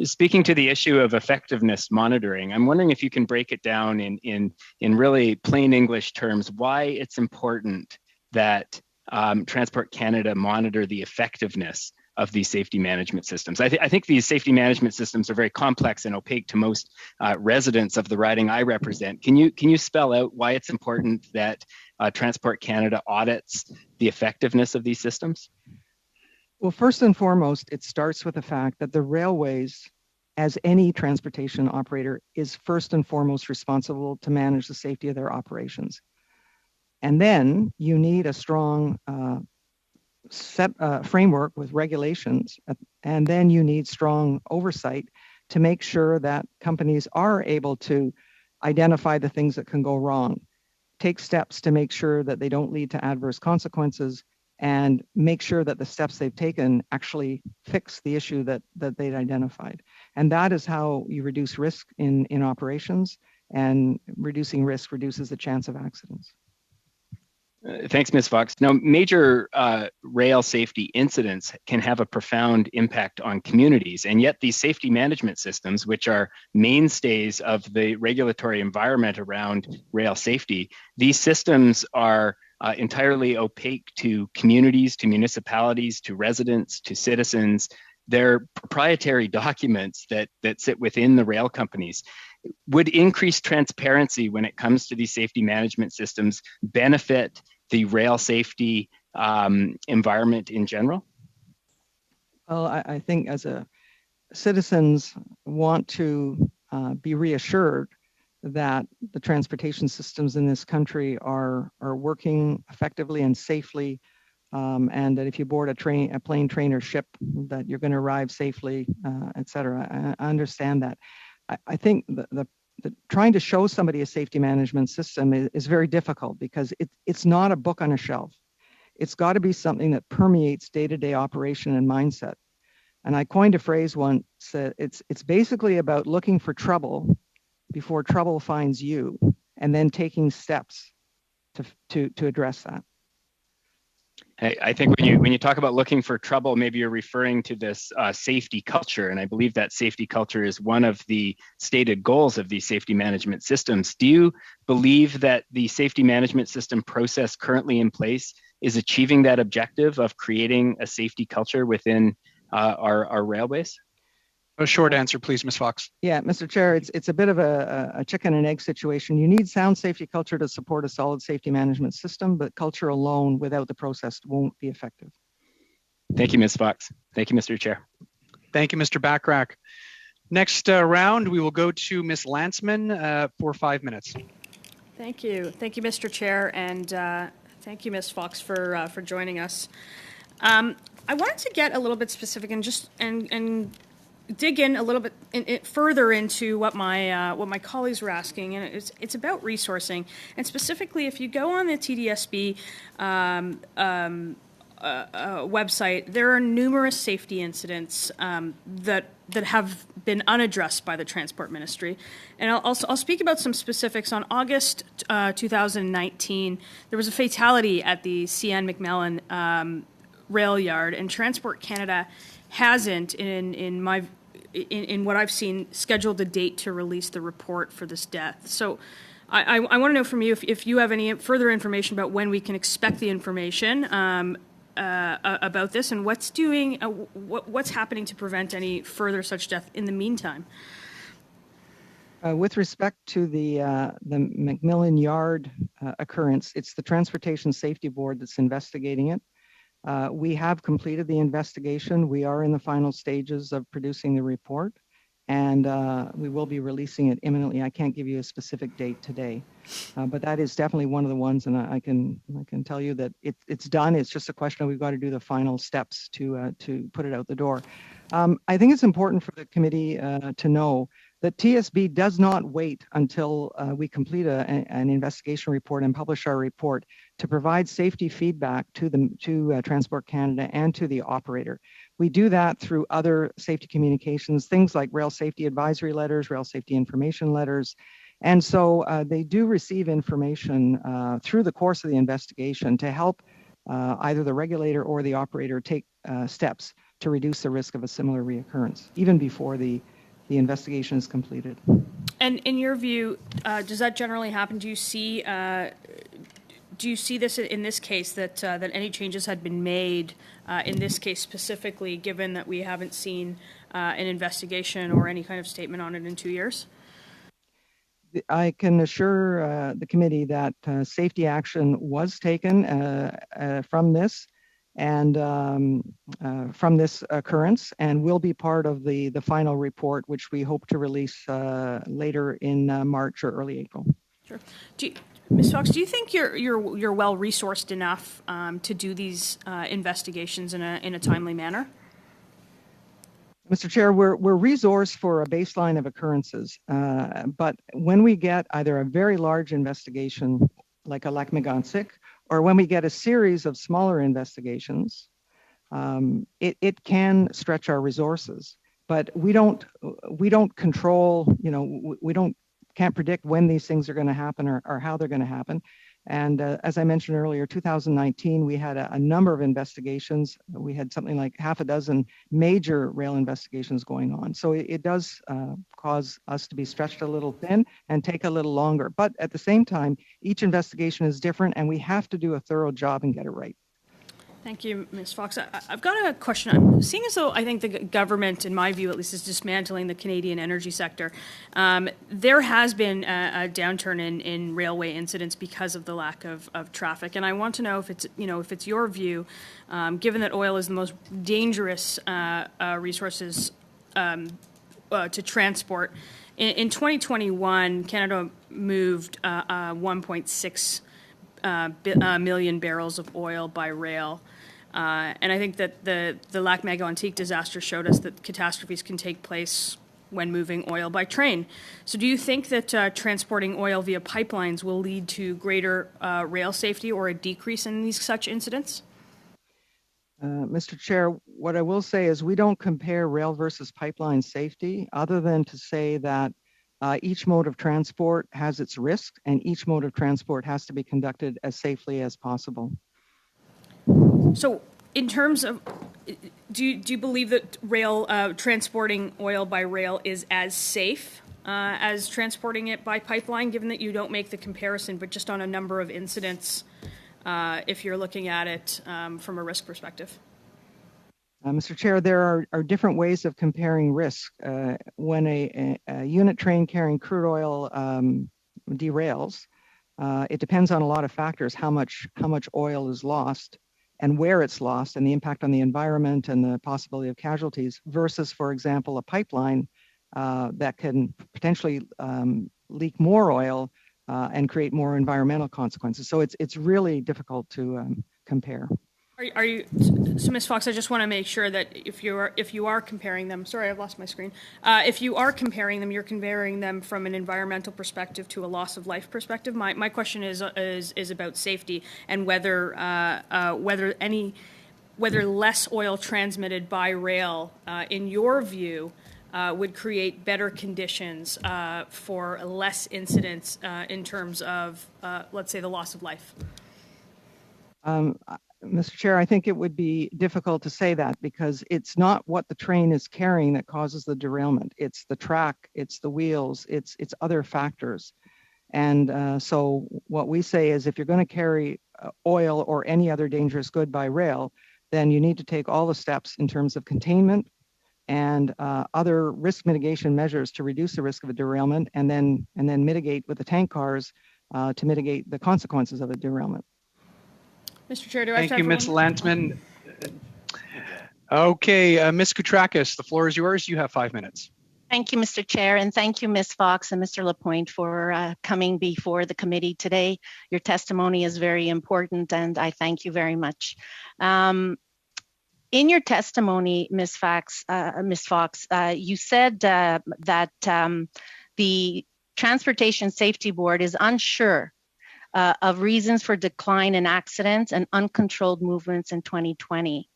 Speaking to the issue of effectiveness monitoring, I'm wondering if you can break it down in really plain English terms, why it's important that Transport Canada monitor the effectiveness of these safety management systems. I think these safety management systems are very complex and opaque to most residents of the riding I represent. Can you spell out why it's important that Transport Canada audits the effectiveness of these systems? Well, first and foremost, it starts with the fact that the railways, as any transportation operator, is first and foremost responsible to manage the safety of their operations. And then you need a strong framework with regulations, and then you need strong oversight to make sure that companies are able to identify the things that can go wrong, take steps to make sure that they don't lead to adverse consequences, and make sure that the steps they've taken actually fix the issue that they'd identified. And that is how you reduce risk in operations, and reducing risk reduces the chance of accidents. Thanks, Ms. Fox. Now, major rail safety incidents can have a profound impact on communities, and yet these safety management systems, which are mainstays of the regulatory environment around rail safety, these systems are entirely opaque to communities, to municipalities, to residents, to citizens. They're proprietary documents that sit within the rail companies. Would increased transparency when it comes to these safety management systems benefit the rail safety environment in general? Well, I think as citizens want to be reassured that the transportation systems in this country are working effectively and safely, and that if you board a plane, train, or ship, that you're going to arrive safely, et cetera. I understand that. I think the trying to show somebody a safety management system is very difficult, because it's not a book on a shelf. It's got to be something that permeates day-to-day operation and mindset. And I coined a phrase once, it's basically about looking for trouble before trouble finds you, and then taking steps to address that. I think when you talk about looking for trouble, maybe you're referring to this safety culture, and I believe that safety culture is one of the stated goals of these safety management systems. Do you believe that the safety management system process currently in place is achieving that objective of creating a safety culture within our railways? A short answer, please, Ms. Fox. Yeah, Mr. Chair, it's a bit of a chicken and egg situation. You need sound safety culture to support a solid safety management system, but culture alone without the process won't be effective. Thank you, Ms. Fox. Thank you, Mr. Chair. Thank you, Mr. Bachrach. Next round, we will go to Ms. Lantzman for 5 minutes. Thank you. Thank you, Mr. Chair, and thank you, Ms. Fox, for joining us. I wanted to get a little bit specific and dig in a little bit further into what my colleagues were asking, and it's about resourcing, and specifically if you go on the TDSB website, there are numerous safety incidents that have been unaddressed by the Transport Ministry. And I'll speak about some specifics. On August 2019, there was a fatality at the CN McMillan rail yard, and Transport Canada hasn't, in what I've seen, scheduled a date to release the report for this death. So I want to know from you if you have any further information about when we can expect the information about this, and what's happening to prevent any further such death in the meantime. With respect to the McMillan Yard occurrence, it's the Transportation Safety Board that's investigating it. We have completed the investigation. We are in the final stages of producing the report, and we will be releasing it imminently. I can't give you a specific date today, but that is definitely one of the ones, and I can tell you that it's done. It's just a question of we've got to do the final steps to put it out the door. I think it's important for the committee to know that TSB does not wait until we complete an investigation report and publish our report to provide safety feedback to Transport Canada and to the operator. We do that through other safety communications, things like rail safety advisory letters, rail safety information letters. And so they do receive information through the course of the investigation to help either the regulator or the operator take steps to reduce the risk of a similar reoccurrence, even before the investigation is completed. And in your view, does that generally happen? Do you see this in this case that any changes had been made in this case specifically, given that we haven't seen an investigation or any kind of statement on it in 2 years? I can assure the committee that safety action was taken from this and from this occurrence, and will be part of the final report, which we hope to release later in March or early April. Sure. Ms. Fox, do you think you're well resourced enough to do these investigations in a timely manner? Mr. Chair, we're resourced for a baseline of occurrences, but when we get either a very large investigation like a Lac Mégantic, or when we get a series of smaller investigations, it can stretch our resources. But we don't control, can't predict when these things are going to happen or how they're going to happen. And as I mentioned earlier, 2019, we had a number of investigations. We had something like half a dozen major rail investigations going on. So it does cause us to be stretched a little thin and take a little longer. But at the same time, each investigation is different, and we have to do a thorough job and get it right. Thank you, Ms. Fox. I've got a question. I'm seeing as though I think the government, in my view at least, is dismantling the Canadian energy sector. There has been a downturn in railway incidents because of the lack of traffic, and I want to know if it's your view, given that oil is the most dangerous resources to transport. In 2021, Canada moved 1.6 million barrels of oil by rail. And I think that the Lac Mégantic disaster showed us that catastrophes can take place when moving oil by train. So do you think that transporting oil via pipelines will lead to greater rail safety or a decrease in these such incidents? Mr. Chair, what I will say is we don't compare rail versus pipeline safety, other than to say that each mode of transport has its risks, and each mode of transport has to be conducted as safely as possible. So in terms of, do you believe that rail transporting oil by rail is as safe as transporting it by pipeline, given that you don't make the comparison, but just on a number of incidents, if you're looking at it from a risk perspective? Mr. Chair, there are different ways of comparing risk. When a unit train carrying crude oil derails, it depends on a lot of factors, how much oil is lost and where it's lost, and the impact on the environment and the possibility of casualties, versus, for example, a pipeline that can potentially leak more oil and create more environmental consequences. So it's really difficult to compare. Are you, so Ms. Fox, I just want to make sure that if you are comparing them, sorry, I've lost my screen. If you are comparing them, you're comparing them from an environmental perspective to a loss of life perspective. My question is about safety and whether any whether less oil transmitted by rail, in your view, would create better conditions for less incidents in terms of, let's say, the loss of life? Mr. Chair, I think it would be difficult to say that because it's not what the train is carrying that causes the derailment. It's the track, it's the wheels, it's other factors. And so what we say is if you're going to carry oil or any other dangerous good by rail, then you need to take all the steps in terms of containment and other risk mitigation measures to reduce the risk of a derailment, and then mitigate with the tank cars to mitigate the consequences of a derailment. Mr. Chair, do I have time Thank you, for Ms. one more? Lantman. Okay, Ms. Koutrakis, the floor is yours. You have 5 minutes. Thank you, Mr. Chair, and thank you, Ms. Fox and Mr. Lapointe, for coming before the committee today. Your testimony is very important, and I thank you very much. In your testimony, Ms. Fox, you said that the Transportation Safety Board is unsure of reasons for decline in accidents and uncontrolled movements in 2020.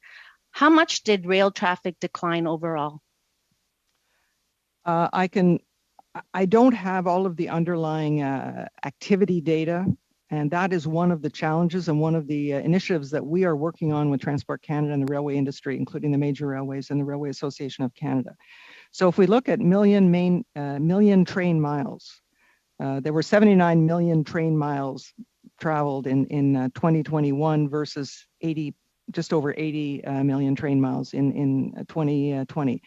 How much did rail traffic decline overall? I don't have all of the underlying activity data, and that is one of the challenges and one of the initiatives that we are working on with Transport Canada and the railway industry, including the major railways and the Railway Association of Canada. So if we look at million train miles, there were 79 million train miles traveled in 2021 versus just over 80 million train miles in 2020.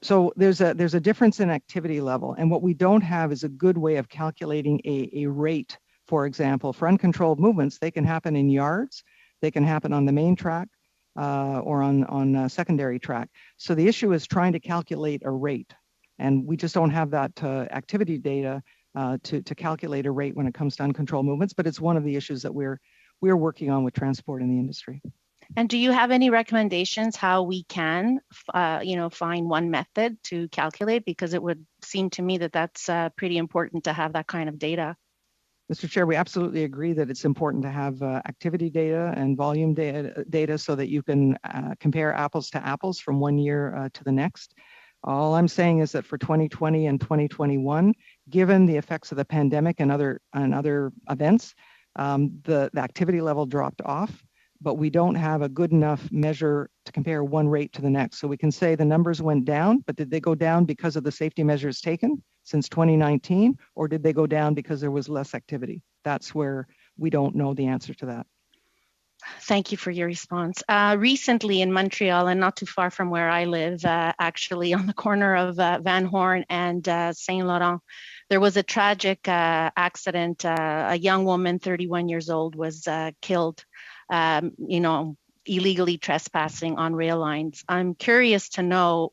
So there's a difference in activity level, and what we don't have is a good way of calculating a rate. For example, for uncontrolled movements, they can happen in yards, they can happen on the main track, or on secondary track. So the issue is trying to calculate a rate. And we just don't have that activity data to calculate a rate when it comes to uncontrolled movements, but it's one of the issues that we're working on with transport in the industry. And do you have any recommendations how we can, find one method to calculate? Because it would seem to me that that's pretty important to have that kind of data. Mr. Chair, we absolutely agree that it's important to have activity data and volume data so that you can compare apples to apples from one year to the next. All I'm saying is that for 2020 and 2021, given the effects of the pandemic and other events, the activity level dropped off, but we don't have a good enough measure to compare one rate to the next. So we can say the numbers went down, but did they go down because of the safety measures taken since 2019, or did they go down because there was less activity? That's where we don't know the answer to that. Thank you for your response. Recently in Montreal, and not too far from where I live, actually on the corner of Van Horn and Saint Laurent, there was a tragic accident. A young woman, 31 years old, was killed, illegally trespassing on rail lines. I'm curious to know,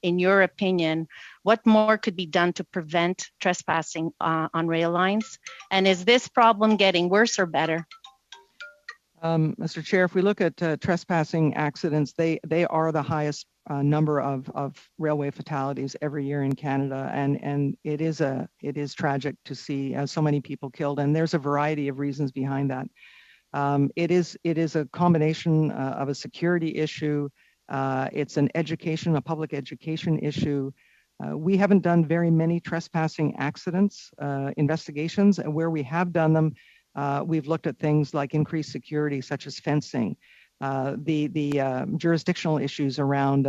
in your opinion, what more could be done to prevent trespassing on rail lines? And is this problem getting worse or better? Mr. Chair, if we look at trespassing accidents, they are the highest number of railway fatalities every year in Canada, and it is tragic to see so many people killed, and there's a variety of reasons behind that. It is a combination of a security issue. It's a public education issue. We haven't done very many trespassing accidents investigations, and where we have done them, we've looked at things like increased security, such as fencing, the jurisdictional issues around,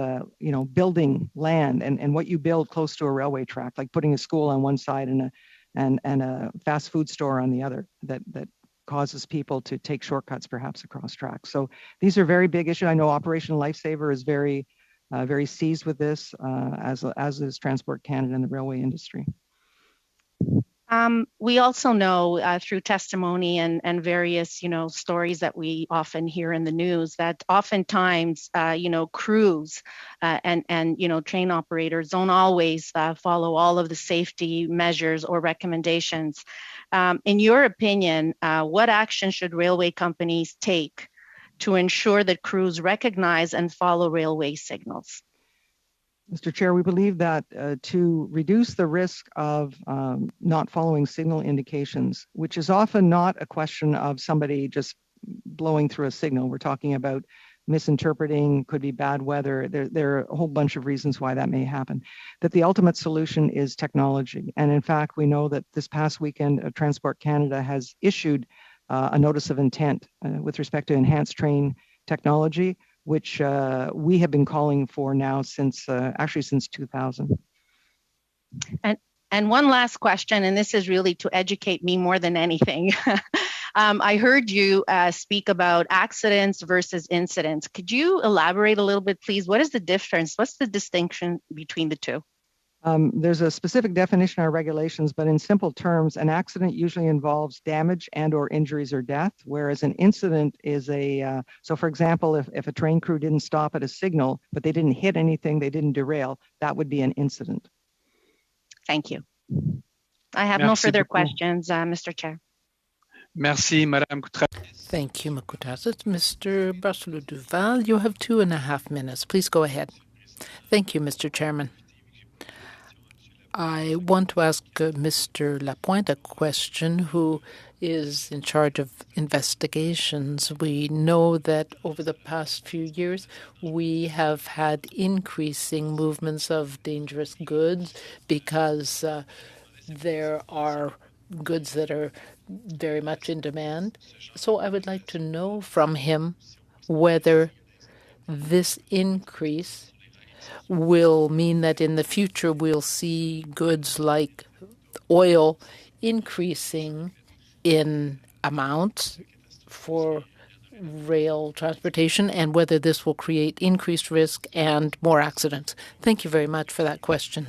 building land and what you build close to a railway track, like putting a school on one side and a fast food store on the other, that causes people to take shortcuts perhaps across tracks. So these are very big issues. I know Operation Lifesaver is very seized with this, as is Transport Canada and the railway industry. We also know through testimony and various, stories that we often hear in the news that oftentimes, crews and train operators don't always follow all of the safety measures or recommendations. In your opinion, what action should railway companies take to ensure that crews recognize and follow railway signals? Mr. Chair, we believe that to reduce the risk of not following signal indications, which is often not a question of somebody just blowing through a signal. We're talking about misinterpreting, could be bad weather. There are a whole bunch of reasons why that may happen. That the ultimate solution is technology. And in fact, we know that this past weekend, Transport Canada has issued a notice of intent with respect to enhanced train technology, which we have been calling for now since, actually since 2000. And one last question, and this is really to educate me more than anything. I heard you speak about accidents versus incidents. Could you elaborate a little bit, please? What is the difference? What's the distinction between the two? There's a specific definition in our regulations, but in simple terms, an accident usually involves damage and or injuries or death, whereas an incident is a, so for example, if a train crew didn't stop at a signal, but they didn't hit anything, they didn't derail, that would be an incident. Thank you. I have no further questions, Mr. Chair. Merci, Madame Coutras. Thank you, Makoutas. Mr. Barcelou-Duval, you have 2.5 minutes. Please go ahead. Thank you, Mr. Chairman. I want to ask Mr. Lapointe a question, who is in charge of investigations. We know that over the past few years, we have had increasing movements of dangerous goods because there are goods that are very much in demand. So I would like to know from him whether this increase will mean that in the future we'll see goods like oil increasing in amounts for rail transportation, and whether this will create increased risk and more accidents. Thank you very much for that question.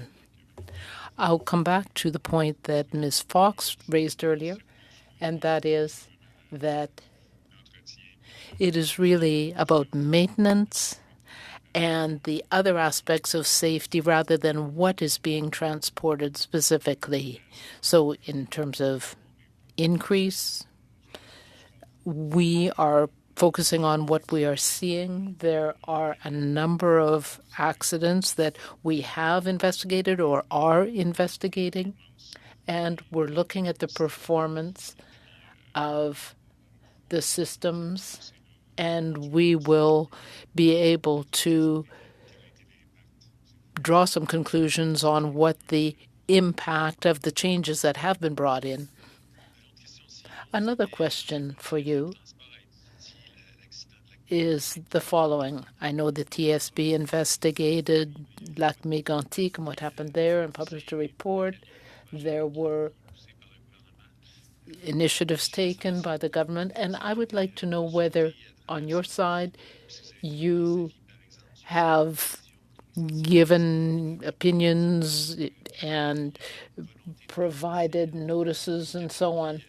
I'll come back to the point that Ms. Fox raised earlier, and that is that it is really about maintenance and the other aspects of safety rather than what is being transported specifically. So in terms of increase, we are focusing on what we are seeing. There are a number of accidents that we have investigated or are investigating, and we're looking at the performance of the systems, and we will be able to draw some conclusions on what the impact of the changes that have been brought in. Another question for you is the following. I know the TSB investigated Lac Mégantic and what happened there and published a report. There were initiatives taken by the government, and I would like to know whether on your side you have given opinions and provided notices and so on,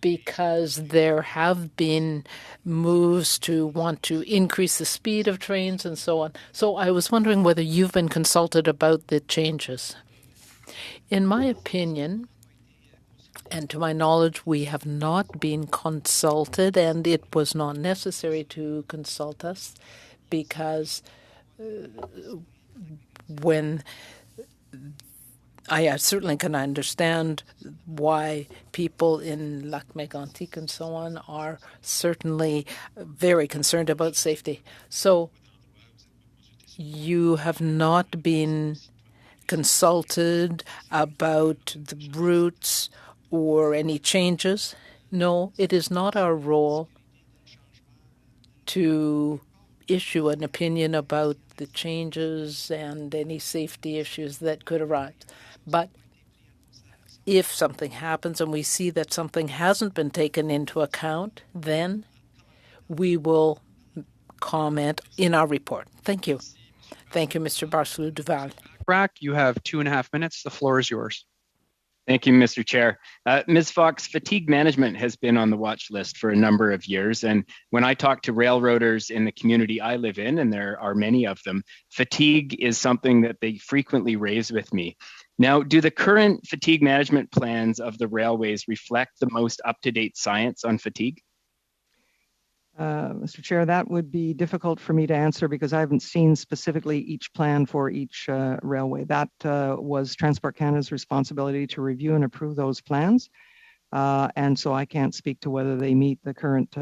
because there have been moves to want to increase the speed of trains and so on. So I was wondering whether you've been consulted about the changes. In my opinion, and to my knowledge, we have not been consulted, and it was not necessary to consult us because when I certainly can understand why people in Lac Mégantic and so on are certainly very concerned about safety. So you have not been consulted about the routes or any changes? No, it is not our role to issue an opinion about the changes and any safety issues that could arise. But if something happens and we see that something hasn't been taken into account, then we will comment in our report. Thank you. Thank you, Mr. Barcelou-Duval. You have 2.5 minutes. The floor is yours. Thank you, Mr. Chair. Ms. Fox, fatigue management has been on the watch list for a number of years. And when I talk to railroaders in the community I live in, and there are many of them, fatigue is something that they frequently raise with me. Now, do the current fatigue management plans of the railways reflect the most up-to-date science on fatigue? Mr. Chair, that would be difficult for me to answer because I haven't seen specifically each plan for each railway. That was Transport Canada's responsibility to review and approve those plans. and so I can't speak to whether they meet the current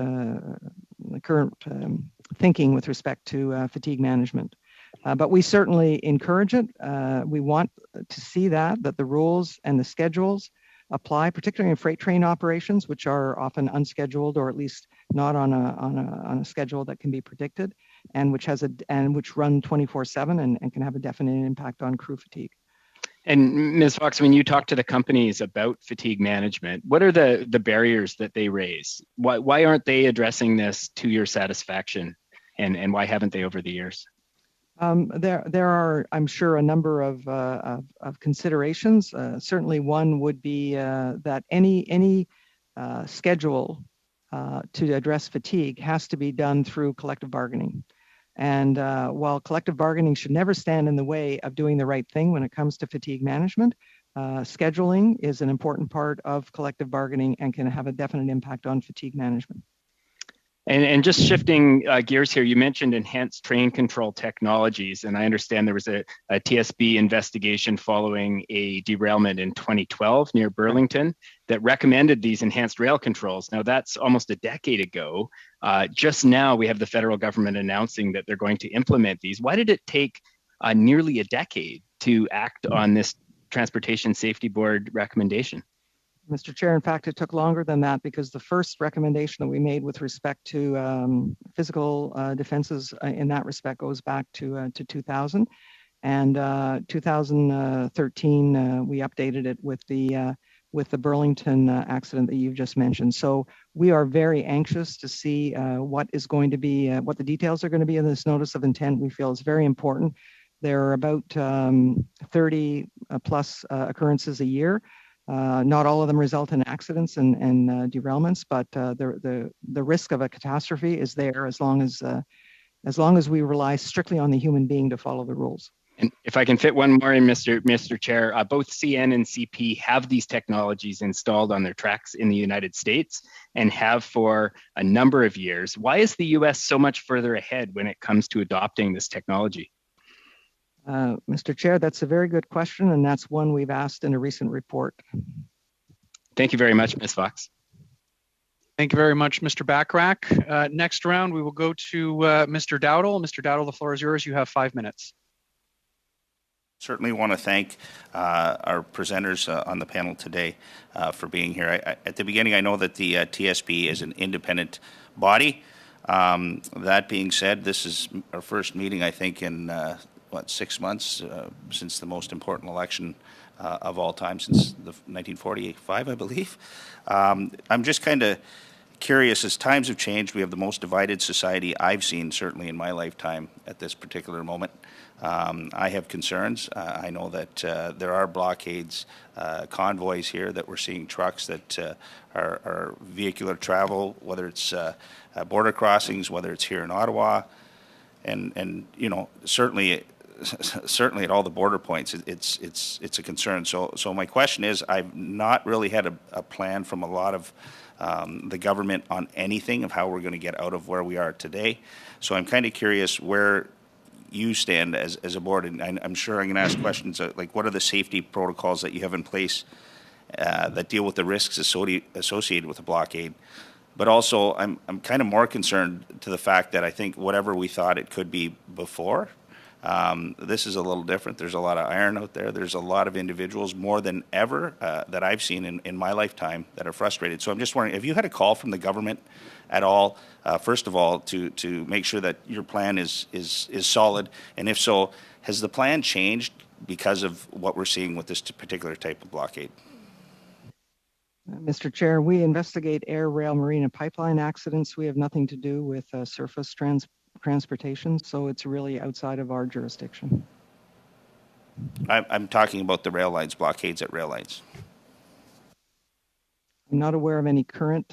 thinking with respect to fatigue management. But we certainly encourage it. We want to see that the rules and the schedules apply, particularly in freight train operations, which are often unscheduled or at least not on a schedule that can be predicted, and which run 24/7 and can have a definite impact on crew fatigue. And Ms. Fox, when you talk to the companies about fatigue management, what are the barriers that they raise? Why aren't they addressing this to your satisfaction, and why haven't they over the years? There are, I'm sure, a number of considerations. Certainly, one would be that any schedule to address fatigue has to be done through collective bargaining. And while collective bargaining should never stand in the way of doing the right thing when it comes to fatigue management, scheduling is an important part of collective bargaining and can have a definite impact on fatigue management. And just shifting gears here, you mentioned enhanced train control technologies, and I understand there was a TSB investigation following a derailment in 2012 near Burlington that recommended these enhanced rail controls. Now that's almost a decade ago. Just now we have the federal government announcing that they're going to implement these. Why did it take nearly a decade to act on this Transportation Safety Board recommendation? Mr. Chair, in fact, it took longer than that because the first recommendation that we made with respect to physical defenses in that respect goes back to 2000. And 2013, we updated it with the Burlington accident that you've just mentioned. So we are very anxious to see what is going to be, what the details are going to be in this notice of intent. We feel it's very important. There are about 30 plus occurrences a year. Not all of them result in accidents and derailments, but the risk of a catastrophe is there as long as we rely strictly on the human being to follow the rules. And if I can fit one more in, Mr. Chair, both CN and CP have these technologies installed on their tracks in the United States and have for a number of years. Why is the US so much further ahead when it comes to adopting this technology? Mr. Chair, that's a very good question, and that's one we've asked in a recent report. Thank you very much, Ms. Fox. Thank you very much, Mr. Bachrach. Next round, we will go to Mr. Dowdle. Mr. Dowdle, the floor is yours. You have 5 minutes. Certainly want to thank our presenters on the panel today for being here. At the beginning, I know that the TSB is an independent body. That being said, this is our first meeting, I think, in 6 months since the most important election of all time, since 1945, I believe. I'm just kind of curious, as times have changed, we have the most divided society I've seen, certainly in my lifetime at this particular moment. I have concerns. I know that there are blockades, convoys here, that we're seeing trucks that are vehicular travel, whether it's border crossings, whether it's here in Ottawa, and you know, certainly at all the border points, it's a concern. So my question is, I've not really had a plan from a lot of the government on anything of how we're going to get out of where we are today. So I'm kind of curious where you stand as a board, and I'm sure I'm going to ask questions like, what are the safety protocols that you have in place that deal with the risks associated with a blockade? But also, I'm kind of more concerned to the fact that I think whatever we thought it could be before, this is a little different. There's a lot of iron out there. There's a lot of individuals, more than ever, that I've seen in my lifetime, that are frustrated. So I'm just wondering, have you had a call from the government at all, first of all, to make sure that your plan is solid? And if so, has the plan changed because of what we're seeing with this particular type of blockade? Mr. Chair, we investigate air, rail, marine, and pipeline accidents. We have nothing to do with surface transportation, so it's really outside of our jurisdiction. I'm talking about the rail lines, blockades at rail lines. I'm not aware of any current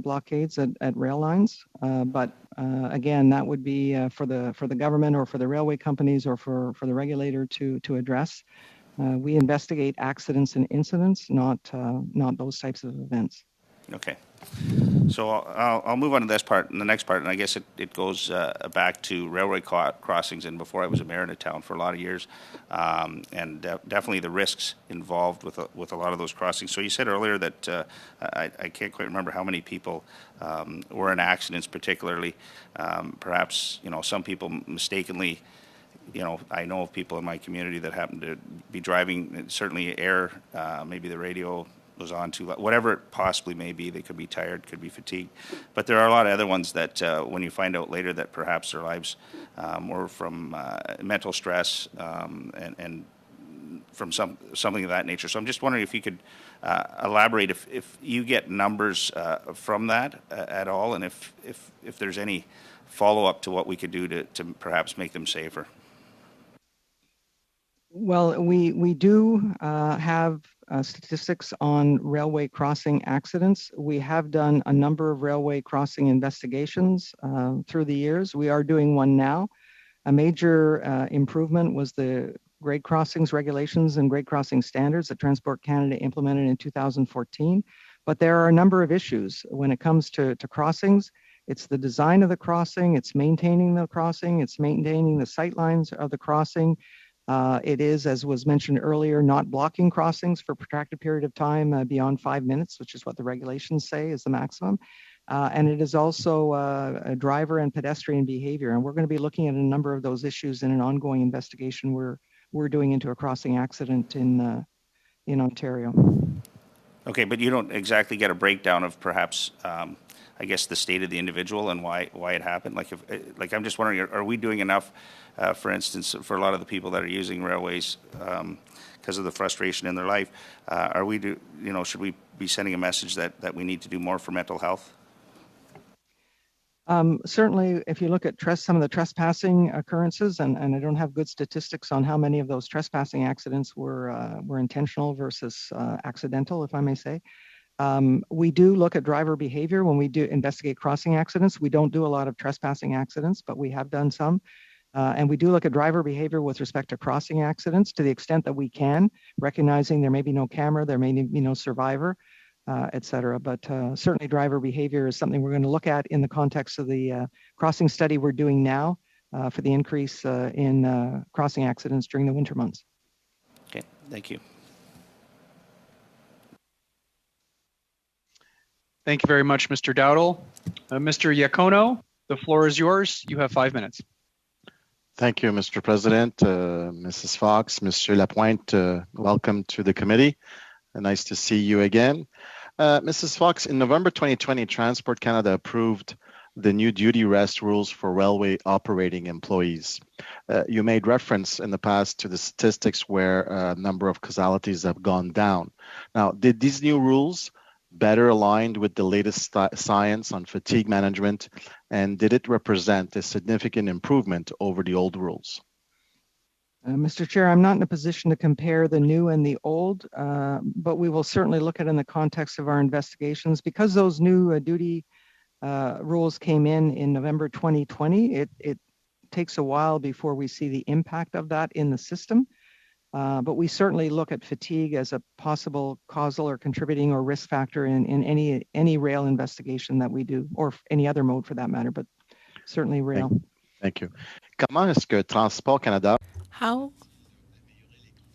blockades at rail lines, but again, that would be for the government or for the railway companies or for the regulator to address. We investigate accidents and incidents, not those types of events. Okay. So I'll move on to this part and the next part, and I guess it goes back to railway crossings. And before I was a mayor in a town for a lot of years, and definitely the risks involved with a lot of those crossings. So you said earlier that I can't quite remember how many people were in accidents, particularly. Perhaps some people mistakenly. I know of people in my community that happen to be driving. Certainly, maybe the radio was on too loud, whatever it possibly may be. They could be tired, could be fatigued. But there are a lot of other ones that when you find out later that perhaps their lives were from mental stress and from something of that nature. So I'm just wondering if you could elaborate if you get numbers from that at all, and if there's any follow-up to what we could do to perhaps make them safer. Well, we do have statistics on railway crossing accidents. We have done a number of railway crossing investigations through the years. We are doing one now. A major improvement was the grade crossings regulations and grade crossing standards that Transport Canada implemented in 2014. But there are a number of issues when it comes to crossings. It's the design of the crossing, it's maintaining the crossing, it's maintaining the sight lines of the crossing. It is, as was mentioned earlier, not blocking crossings for a protracted period of time beyond 5 minutes, which is what the regulations say is the maximum. And it is also a driver and pedestrian behavior. And we're going to be looking at a number of those issues in an ongoing investigation we're doing into a crossing accident in Ontario. Okay, but you don't exactly get a breakdown of perhaps, I guess, the state of the individual and why it happened. Like I'm just wondering, are we doing enough, for instance, for a lot of the people that are using railways because of the frustration in their life? Should we be sending a message that we need to do more for mental health? Certainly, if you look at some of the trespassing occurrences, and I don't have good statistics on how many of those trespassing accidents were intentional versus accidental, if I may say. We do look at driver behavior when we do investigate crossing accidents. We don't do a lot of trespassing accidents, but we have done some. And we do look at driver behavior with respect to crossing accidents to the extent that we can, recognizing there may be no camera, there may be no survivor, et cetera. But certainly driver behavior is something we're going to look at in the context of the crossing study we're doing now for the increase in crossing accidents during the winter months. Okay, thank you. Thank you very much, Mr. Dowdall. Mr. Iacono, the floor is yours. You have 5 minutes. Thank you, Mr. President, Mrs. Fox, Mr. Lapointe, welcome to the committee. Nice to see you again. Mrs. Fox, in November 2020, Transport Canada approved the new duty rest rules for railway operating employees. You made reference in the past to the statistics where a number of casualties have gone down. Now, did these new rules better aligned with the latest science on fatigue management, and did it represent a significant improvement over the old rules? Mr. Chair, I'm not in a position to compare the new and the old, but we will certainly look at it in the context of our investigations. Because those new duty rules came in November 2020, it takes a while before we see the impact of that in the system. But we certainly look at fatigue as a possible causal or contributing or risk factor in any rail investigation that we do, or any other mode for that matter, but certainly rail. Thank you. Comment est-ce que Transport Canada... How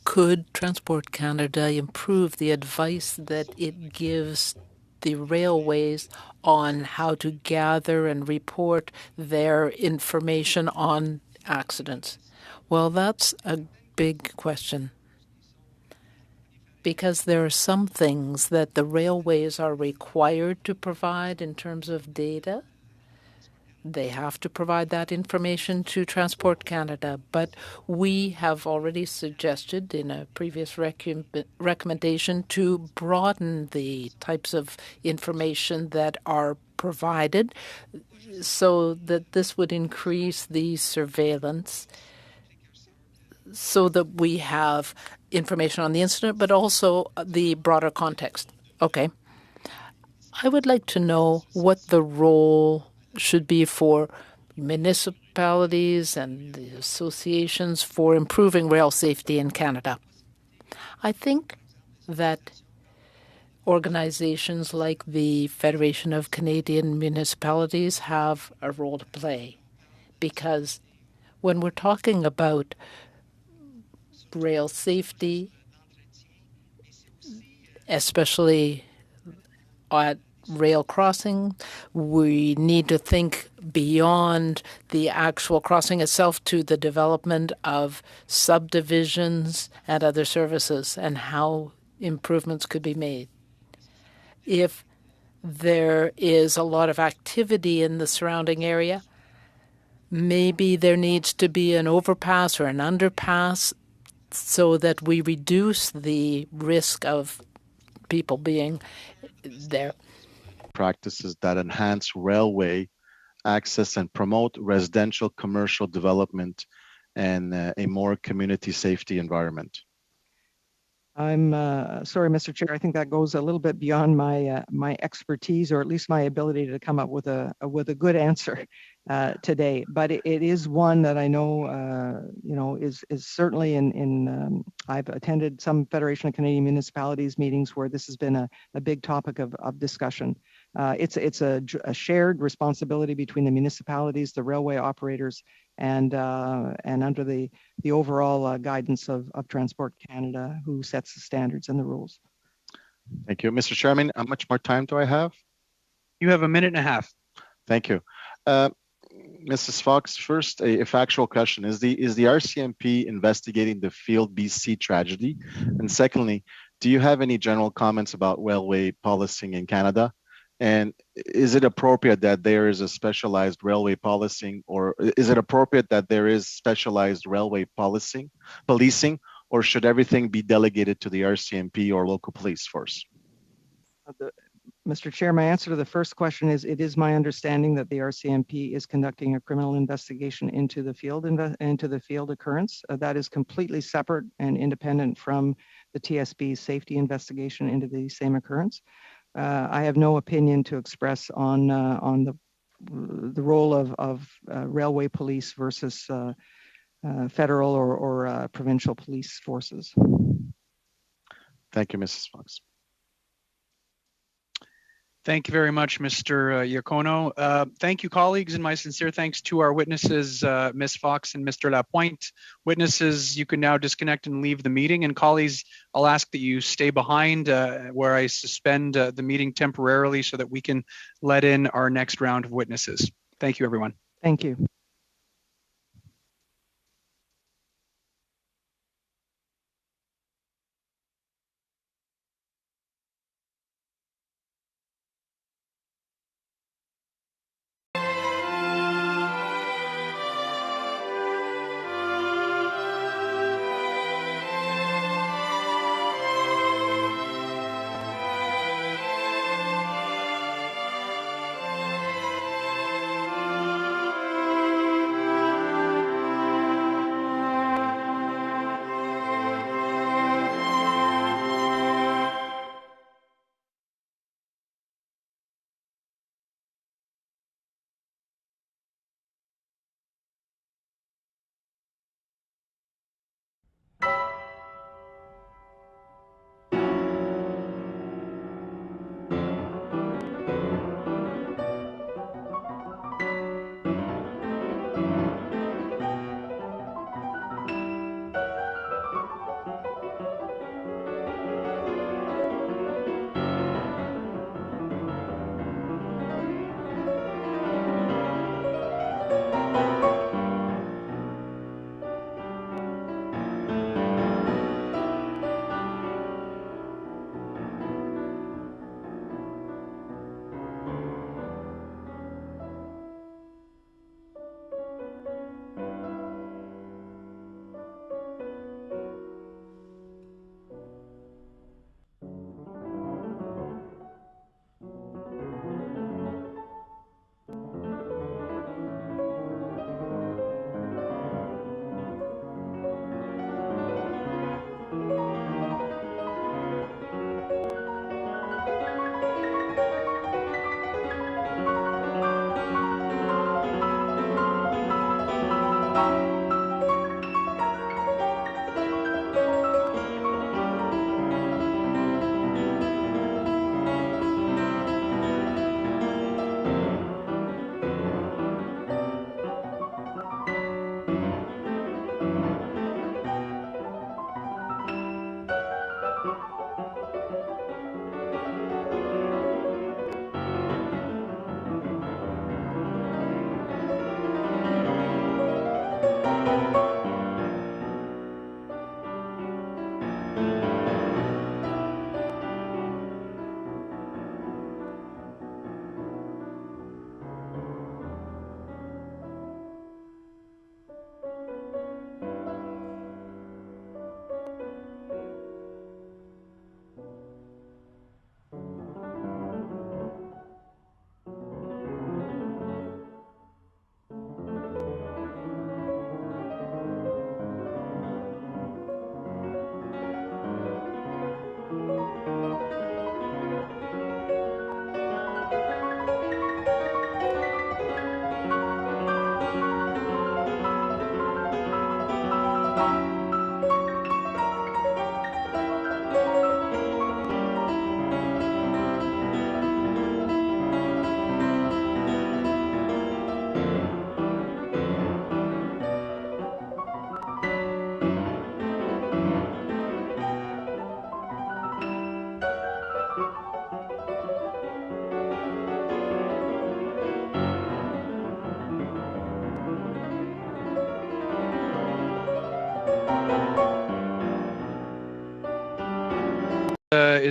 could Transport Canada improve the advice that it gives the railways on how to gather and report their information on accidents? Well, that's a big question, because there are some things that the railways are required to provide in terms of data. They have to provide that information to Transport Canada, but we have already suggested in a previous recommendation to broaden the types of information that are provided so that this would increase the surveillance, so that we have information on the incident, but also the broader context. Okay. I would like to know what the role should be for municipalities and the associations for improving rail safety in Canada. I think that organizations like the Federation of Canadian Municipalities have a role to play, because when we're talking about rail safety, especially at rail crossing, we need to think beyond the actual crossing itself to the development of subdivisions and other services and how improvements could be made. If there is a lot of activity in the surrounding area, maybe there needs to be an overpass or an underpass so that we reduce the risk of people being there. Practices that enhance railway access and promote residential commercial development and a more community safety environment. I'm sorry, Mr. Chair. I think that goes a little bit beyond my my expertise, or at least my ability to come up with a good answer today. But it is one that I know, you know, is certainly in. I've attended some Federation of Canadian Municipalities meetings where this has been a big topic of discussion. It's a shared responsibility between the municipalities, the railway operators, and under the overall guidance of Transport Canada, who sets the standards and the rules. Thank you. Mr. Chairman, how much more time do I have? You have a minute and a half. Thank you. Mrs. Fox, first, a factual question. Is the RCMP investigating the Field BC tragedy? And secondly, do you have any general comments about railway policing in Canada? And is it appropriate that there is a specialized railway policing, or is it appropriate that there is specialized railway policing, or should everything be delegated to the RCMP or local police force? Mr. Chair, my answer to the first question is it is my understanding that the RCMP is conducting a criminal investigation into the field occurrence. That is completely separate and independent from the TSB's safety investigation into the same occurrence. I have no opinion to express on the role of railway police versus federal or provincial police forces. Thank you, Mrs. Fox. Thank you very much, Mr. Iacono. Thank you, colleagues, and my sincere thanks to our witnesses, Ms. Fox and Mr. Lapointe. Witnesses, you can now disconnect and leave the meeting. And colleagues, I'll ask that you stay behind where I suspend the meeting temporarily so that we can let in our next round of witnesses. Thank you, everyone. Thank you.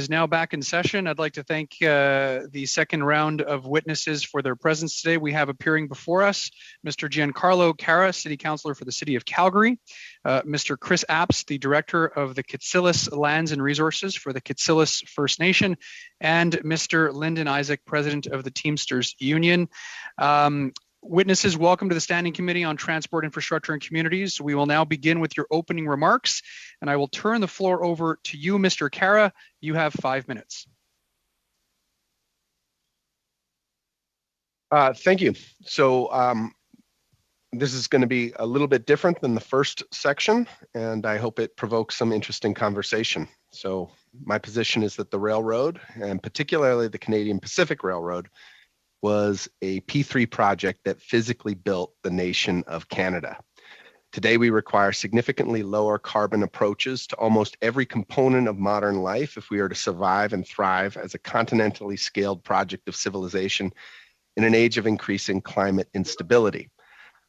is now back in session. I'd like to thank the second round of witnesses for their presence today. We have appearing before us Mr. Giancarlo Cara, City Councillor for the City of Calgary, Mr. Chris Apps, the Director of the Kitsillas Lands and Resources for the Kitsillas First Nation, and Mr. Lyndon Isaac, President of the Teamsters Union. Witnesses, welcome to the Standing Committee on Transport, Infrastructure and Communities. We will now begin with your opening remarks, and I will turn the floor over to you, Mr. Cara. You have 5 minutes. Thank you. So this is going to be a little bit different than the first section, and I hope it provokes some interesting conversation. So my position is that the railroad, and particularly the Canadian Pacific Railroad, was a P3 project that physically built the nation of Canada. Today, we require significantly lower carbon approaches to almost every component of modern life if we are to survive and thrive as a continentally scaled project of civilization in an age of increasing climate instability.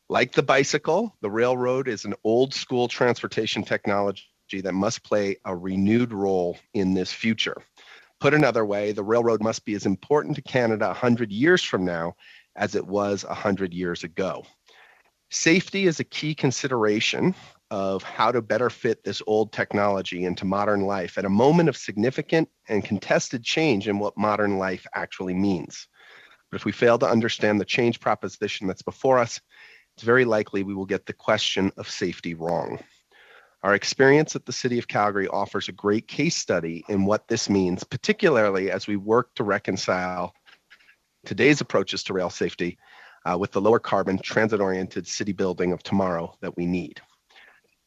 Like the bicycle, the railroad is an old school transportation technology that must play a renewed role in this future. Put another way, the railroad must be as important to Canada 100 years from now as it was 100 years ago. Safety is a key consideration of how to better fit this old technology into modern life at a moment of significant and contested change in what modern life actually means. But if we fail to understand the change proposition that's before us, it's very likely we will get the question of safety wrong. Our experience at the City of Calgary offers a great case study in what this means, particularly as we work to reconcile today's approaches to rail safety with the lower carbon, transit-oriented city building of tomorrow that we need.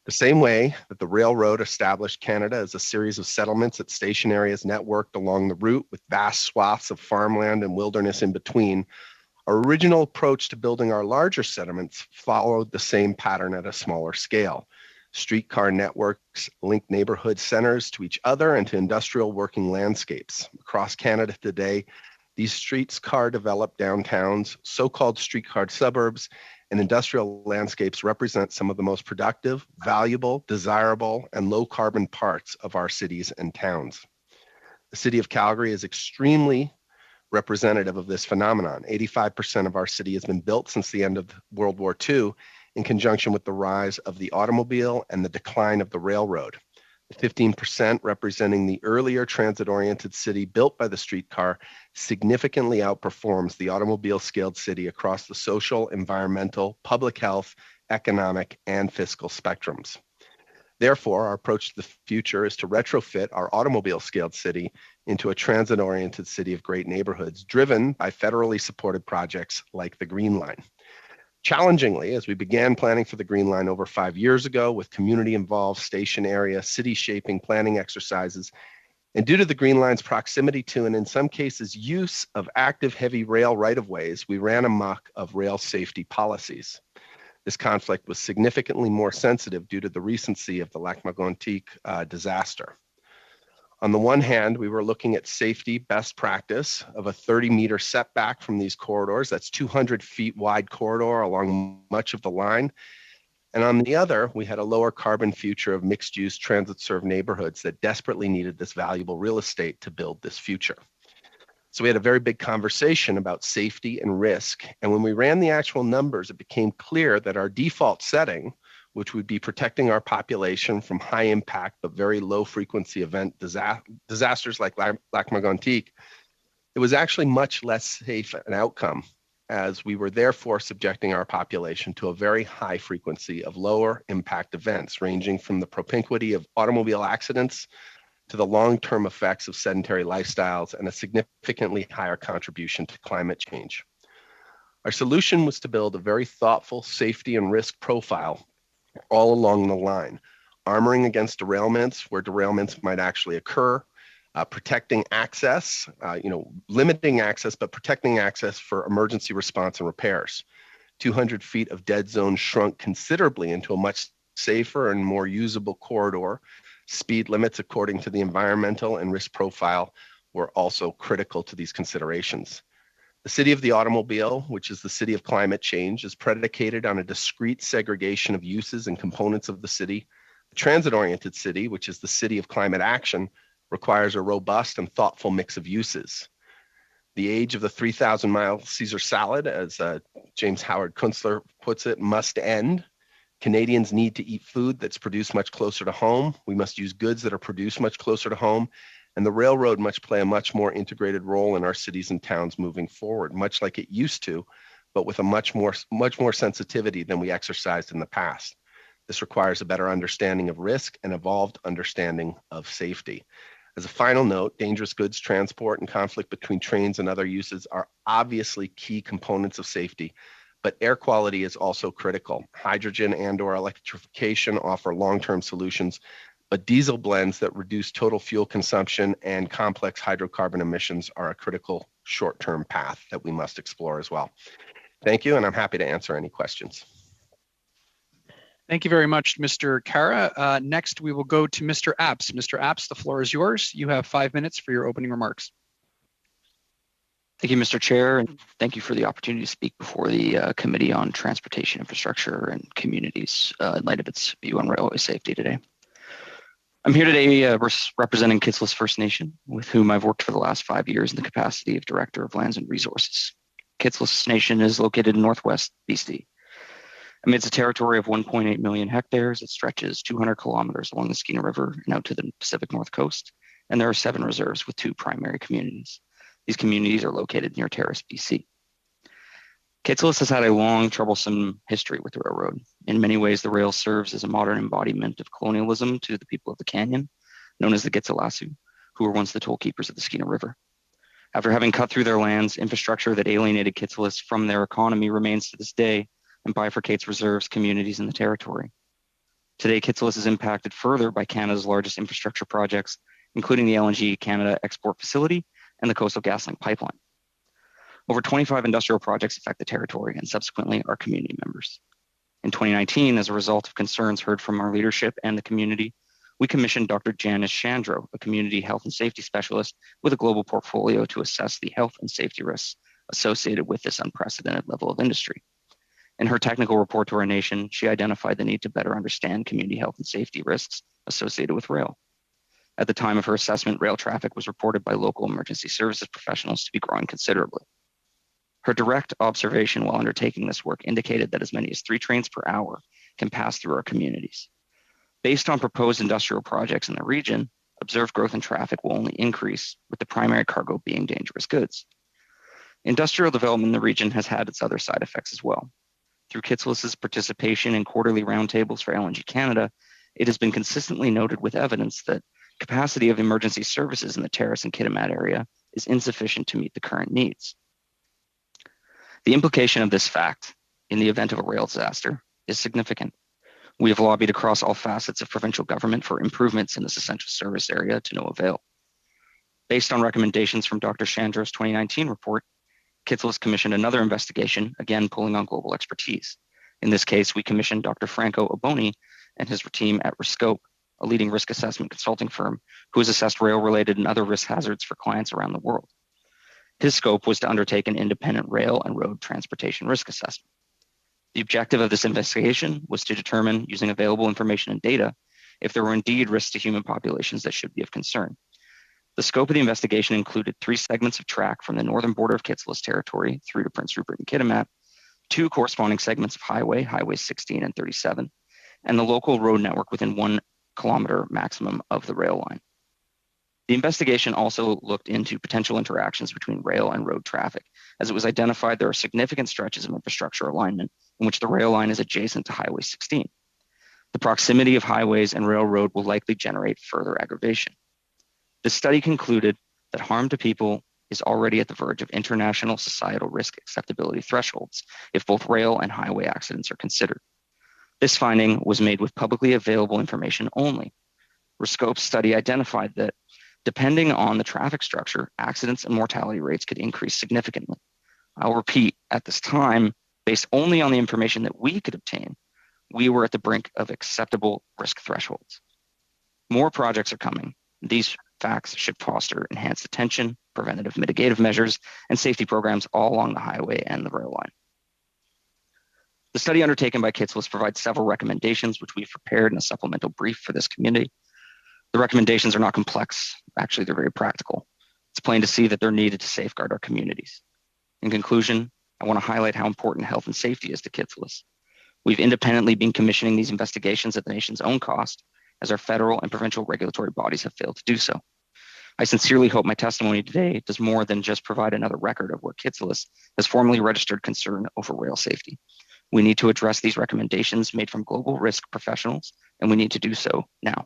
The same way that the railroad established Canada as a series of settlements at station areas networked along the route with vast swaths of farmland and wilderness in between, our original approach to building our larger settlements followed the same pattern at a smaller scale. Streetcar networks link neighborhood centers to each other and to industrial working landscapes. Across Canada today, these streetcar developed downtowns, so-called streetcar suburbs, and industrial landscapes represent some of the most productive, valuable, desirable, and low-carbon parts of our cities and towns. The City of Calgary is extremely representative of this phenomenon. 85% of our city has been built since the end of World War II, in conjunction with the rise of the automobile and the decline of the railroad. The 15% representing the earlier transit-oriented city built by the streetcar significantly outperforms the automobile-scaled city across the social, environmental, public health, economic, and fiscal spectrums. Therefore, our approach to the future is to retrofit our automobile-scaled city into a transit-oriented city of great neighborhoods driven by federally supported projects like the Green Line. Challengingly, as we began planning for the Green Line over 5 years ago with community-involved station area, city-shaping planning exercises, and due to the Green Line's proximity to, and in some cases, use of active heavy rail right-of-ways, we ran amok of rail safety policies. This conflict was significantly more sensitive due to the recency of the Lac-Mégantic disaster. On the one hand, we were looking at safety best practice of a 30-meter setback from these corridors. That's 200 feet wide corridor along much of the line. And on the other, we had a lower carbon future of mixed-use transit-served neighborhoods that desperately needed this valuable real estate to build this future. So we had a very big conversation about safety and risk. And when we ran the actual numbers, it became clear that our default setting, which would be protecting our population from high impact but very low frequency event disasters like Lac-Mégantic, it was actually much less safe an outcome, as we were therefore subjecting our population to a very high frequency of lower impact events, ranging from the propinquity of automobile accidents to the long-term effects of sedentary lifestyles and a significantly higher contribution to climate change. Our solution was to build a very thoughtful safety and risk profile all along the line, armoring against derailments where derailments might actually occur, protecting access, limiting access, but protecting access for emergency response and repairs. 200 feet of dead zone shrunk considerably into a much safer and more usable corridor. Speed limits according to the environmental and risk profile were also critical to these considerations. The city of the automobile, which is the city of climate change, is predicated on a discrete segregation of uses and components of the city. The transit-oriented city, which is the city of climate action, requires a robust and thoughtful mix of uses. The age of the 3,000-mile Caesar salad, as James Howard Kunstler puts it, must end. Canadians need to eat food that's produced much closer to home. We must use goods that are produced much closer to home. And the railroad must play a much more integrated role in our cities and towns moving forward, much like it used to, but with a much more sensitivity than we exercised in the past. This requires a better understanding of risk and evolved understanding of safety. As a final note, dangerous goods transport and conflict between trains and other uses are obviously key components of safety, but air quality is also critical. Hydrogen and/or electrification offer long-term solutions, but diesel blends that reduce total fuel consumption and complex hydrocarbon emissions are a critical short-term path that we must explore as well. Thank you, and I'm happy to answer any questions. Thank you very much, Mr. Kara. Next, we will go to Mr. Apps. Mr. Apps, the floor is yours. You have 5 minutes for your opening remarks. Thank you, Mr. Chair, and thank you for the opportunity to speak before the Committee on Transportation Infrastructure and Communities in light of its view on railway safety today. I'm here today representing Kitsillas First Nation, with whom I've worked for the last 5 years in the capacity of Director of Lands and Resources. Kitsillas Nation is located in northwest BC. Amidst a territory of 1.8 million hectares, it stretches 200 kilometers along the Skeena River and out to the Pacific North Coast, and there are 7 reserves with 2 primary communities. These communities are located near Terrace, BC. Kitsillas has had a long, troublesome history with the railroad. In many ways, the rail serves as a modern embodiment of colonialism to the people of the canyon, known as the Gitzilasu, who were once the toll keepers of the Skeena River. After having cut through their lands, infrastructure that alienated Kitsillas from their economy remains to this day and bifurcates reserves, communities, in the territory. Today, Kitsillas is impacted further by Canada's largest infrastructure projects, including the LNG Canada export facility and the Coastal GasLink pipeline. Over 25 industrial projects affect the territory and subsequently our community members. In 2019, as a result of concerns heard from our leadership and the community, we commissioned Dr. Janice Chandro, a community health and safety specialist with a global portfolio, to assess the health and safety risks associated with this unprecedented level of industry. In her technical report to our nation, she identified the need to better understand community health and safety risks associated with rail. At the time of her assessment, rail traffic was reported by local emergency services professionals to be growing considerably. Her direct observation while undertaking this work indicated that as many as 3 trains per hour can pass through our communities. Based on proposed industrial projects in the region, observed growth in traffic will only increase, with the primary cargo being dangerous goods. Industrial development in the region has had its other side effects as well. Through Kitsillas's participation in quarterly roundtables for LNG Canada, it has been consistently noted with evidence that capacity of emergency services in the Terrace and Kitimat area is insufficient to meet the current needs. The implication of this fact in the event of a rail disaster is significant. We have lobbied across all facets of provincial government for improvements in this essential service area to no avail. Based on recommendations from Dr. Chandro's 2019 report, Kitsillas commissioned another investigation, again pulling on global expertise. In this case, we commissioned Dr. Franco Aboni and his team at Riscope, a leading risk assessment consulting firm who has assessed rail-related and other risk hazards for clients around the world. His scope was to undertake an independent rail and road transportation risk assessment. The objective of this investigation was to determine, using available information and data, if there were indeed risks to human populations that should be of concern. The scope of the investigation included 3 segments of track from the northern border of Kitsillas territory through to Prince Rupert and Kitimat, 2 corresponding segments of highways 16 and 37, and the local road network within 1 kilometer maximum of the rail line. The investigation also looked into potential interactions between rail and road traffic, as it was identified there are significant stretches of infrastructure alignment in which the rail line is adjacent to Highway 16. The proximity of highways and railroad will likely generate further aggravation. This study concluded that harm to people is already at the verge of international societal risk acceptability thresholds if both rail and highway accidents are considered. This finding was made with publicly available information only. Riscope's study identified that depending on the traffic structure, accidents and mortality rates could increase significantly. I'll repeat, at this time, based only on the information that we could obtain, we were at the brink of acceptable risk thresholds. More projects are coming. These facts should foster enhanced attention, preventative mitigative measures, and safety programs all along the highway and the rail line. The study undertaken by Kitsillas provides several recommendations, which we've prepared in a supplemental brief for this community. The recommendations are not complex. Actually, they're very practical. It's plain to see that they're needed to safeguard our communities. In conclusion, I want to highlight how important health and safety is to Kitsilus. We've independently been commissioning these investigations at the nation's own cost, as our federal and provincial regulatory bodies have failed to do so. I sincerely hope my testimony today does more than just provide another record of where Kitsilus has formally registered concern over rail safety. We need to address these recommendations made from global risk professionals, and we need to do so now.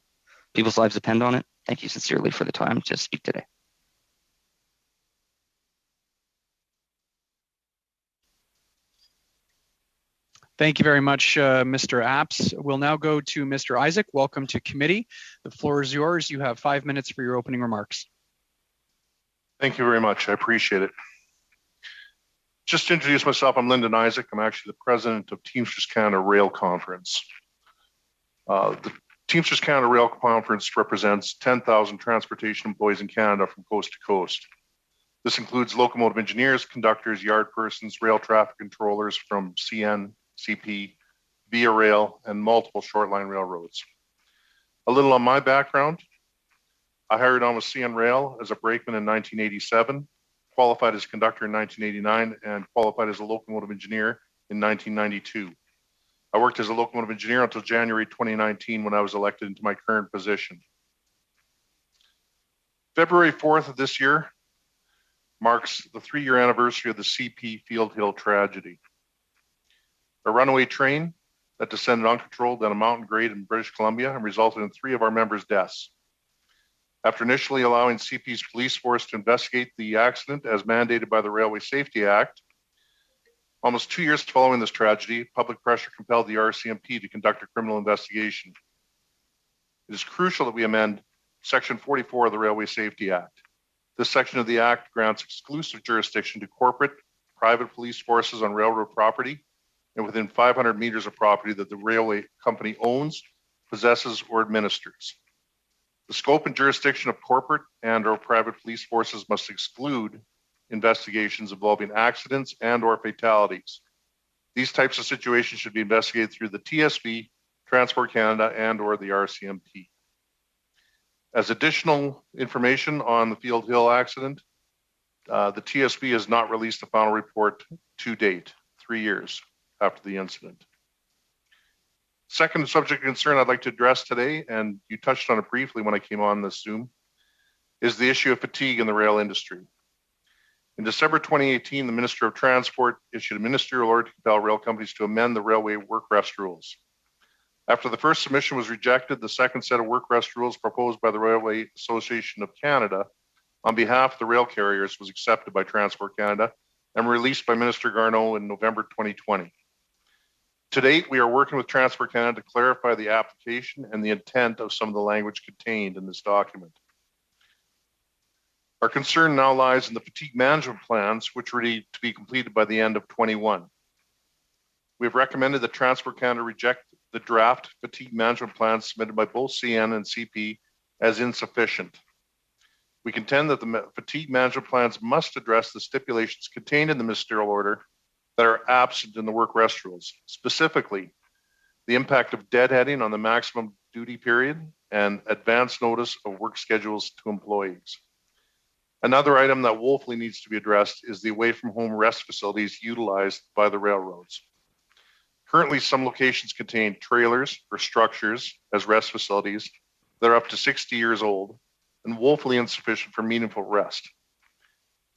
People's lives depend on it. Thank you sincerely for the time to speak today. Thank you very much, Mr. Apps. We'll now go to Mr. Isaac. Welcome to committee. The floor is yours. You have 5 minutes for your opening remarks. Thank you very much. I appreciate it. Just to introduce myself, I'm Lyndon Isaac. I'm actually the president of Teamsters Canada Rail Conference. The Teamsters Canada Rail Conference represents 10,000 transportation employees in Canada from coast to coast. This includes locomotive engineers, conductors, yard persons, rail traffic controllers from CN, CP, Via Rail, and multiple short-line railroads. A little on my background. I hired on with CN Rail as a brakeman in 1987, qualified as a conductor in 1989, and qualified as a locomotive engineer in 1992. I worked as a locomotive engineer until January 2019 when I was elected into my current position. February 4th of this year marks the 3-year anniversary of the CP Field Hill tragedy. A runaway train that descended uncontrolled down a mountain grade in British Columbia and resulted in 3 of our members' deaths. After initially allowing CP's police force to investigate the accident as mandated by the Railway Safety Act, almost 2 years following this tragedy, public pressure compelled the RCMP to conduct a criminal investigation. It is crucial that we amend Section 44 of the Railway Safety Act. This section of the Act grants exclusive jurisdiction to corporate, private police forces on railroad property and within 500 meters of property that the railway company owns, possesses, or administers. The scope and jurisdiction of corporate and/or private police forces must exclude investigations involving accidents and/or fatalities. These types of situations should be investigated through the TSB, Transport Canada, and/or the RCMP. As additional information on the Field Hill accident, the TSB has not released a final report to date, 3 years after the incident. Second subject of concern I'd like to address today, and you touched on it briefly when I came on this Zoom, is the issue of fatigue in the rail industry. In December 2018, the Minister of Transport issued a ministerial order to compel rail companies to amend the railway work rest rules. After the first submission was rejected, the second set of work rest rules proposed by the Railway Association of Canada on behalf of the rail carriers was accepted by Transport Canada and released by Minister Garneau in November 2020. To date, we are working with Transport Canada to clarify the application and the intent of some of the language contained in this document. Our concern now lies in the fatigue management plans, which are ready to be completed by the end of 21. We have recommended that Transport Canada reject the draft fatigue management plans submitted by both CN and CP as insufficient. We contend that the fatigue management plans must address the stipulations contained in the ministerial order that are absent in the work rest rules, specifically the impact of deadheading on the maximum duty period and advance notice of work schedules to employees. Another item that woefully needs to be addressed is the away from home rest facilities utilized by the railroads. Currently, some locations contain trailers or structures as rest facilities that are up to 60 years old and woefully insufficient for meaningful rest.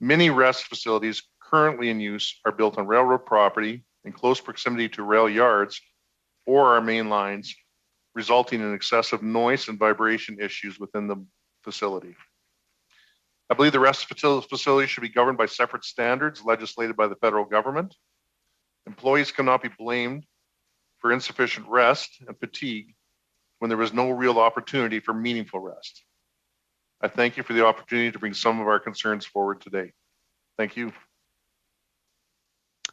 Many rest facilities currently in use are built on railroad property in close proximity to rail yards or our main lines, resulting in excessive noise and vibration issues within the facility. I believe the rest facility should be governed by separate standards legislated by the federal government. Employees cannot be blamed for insufficient rest and fatigue when there was no real opportunity for meaningful rest. I thank you for the opportunity to bring some of our concerns forward today. Thank you.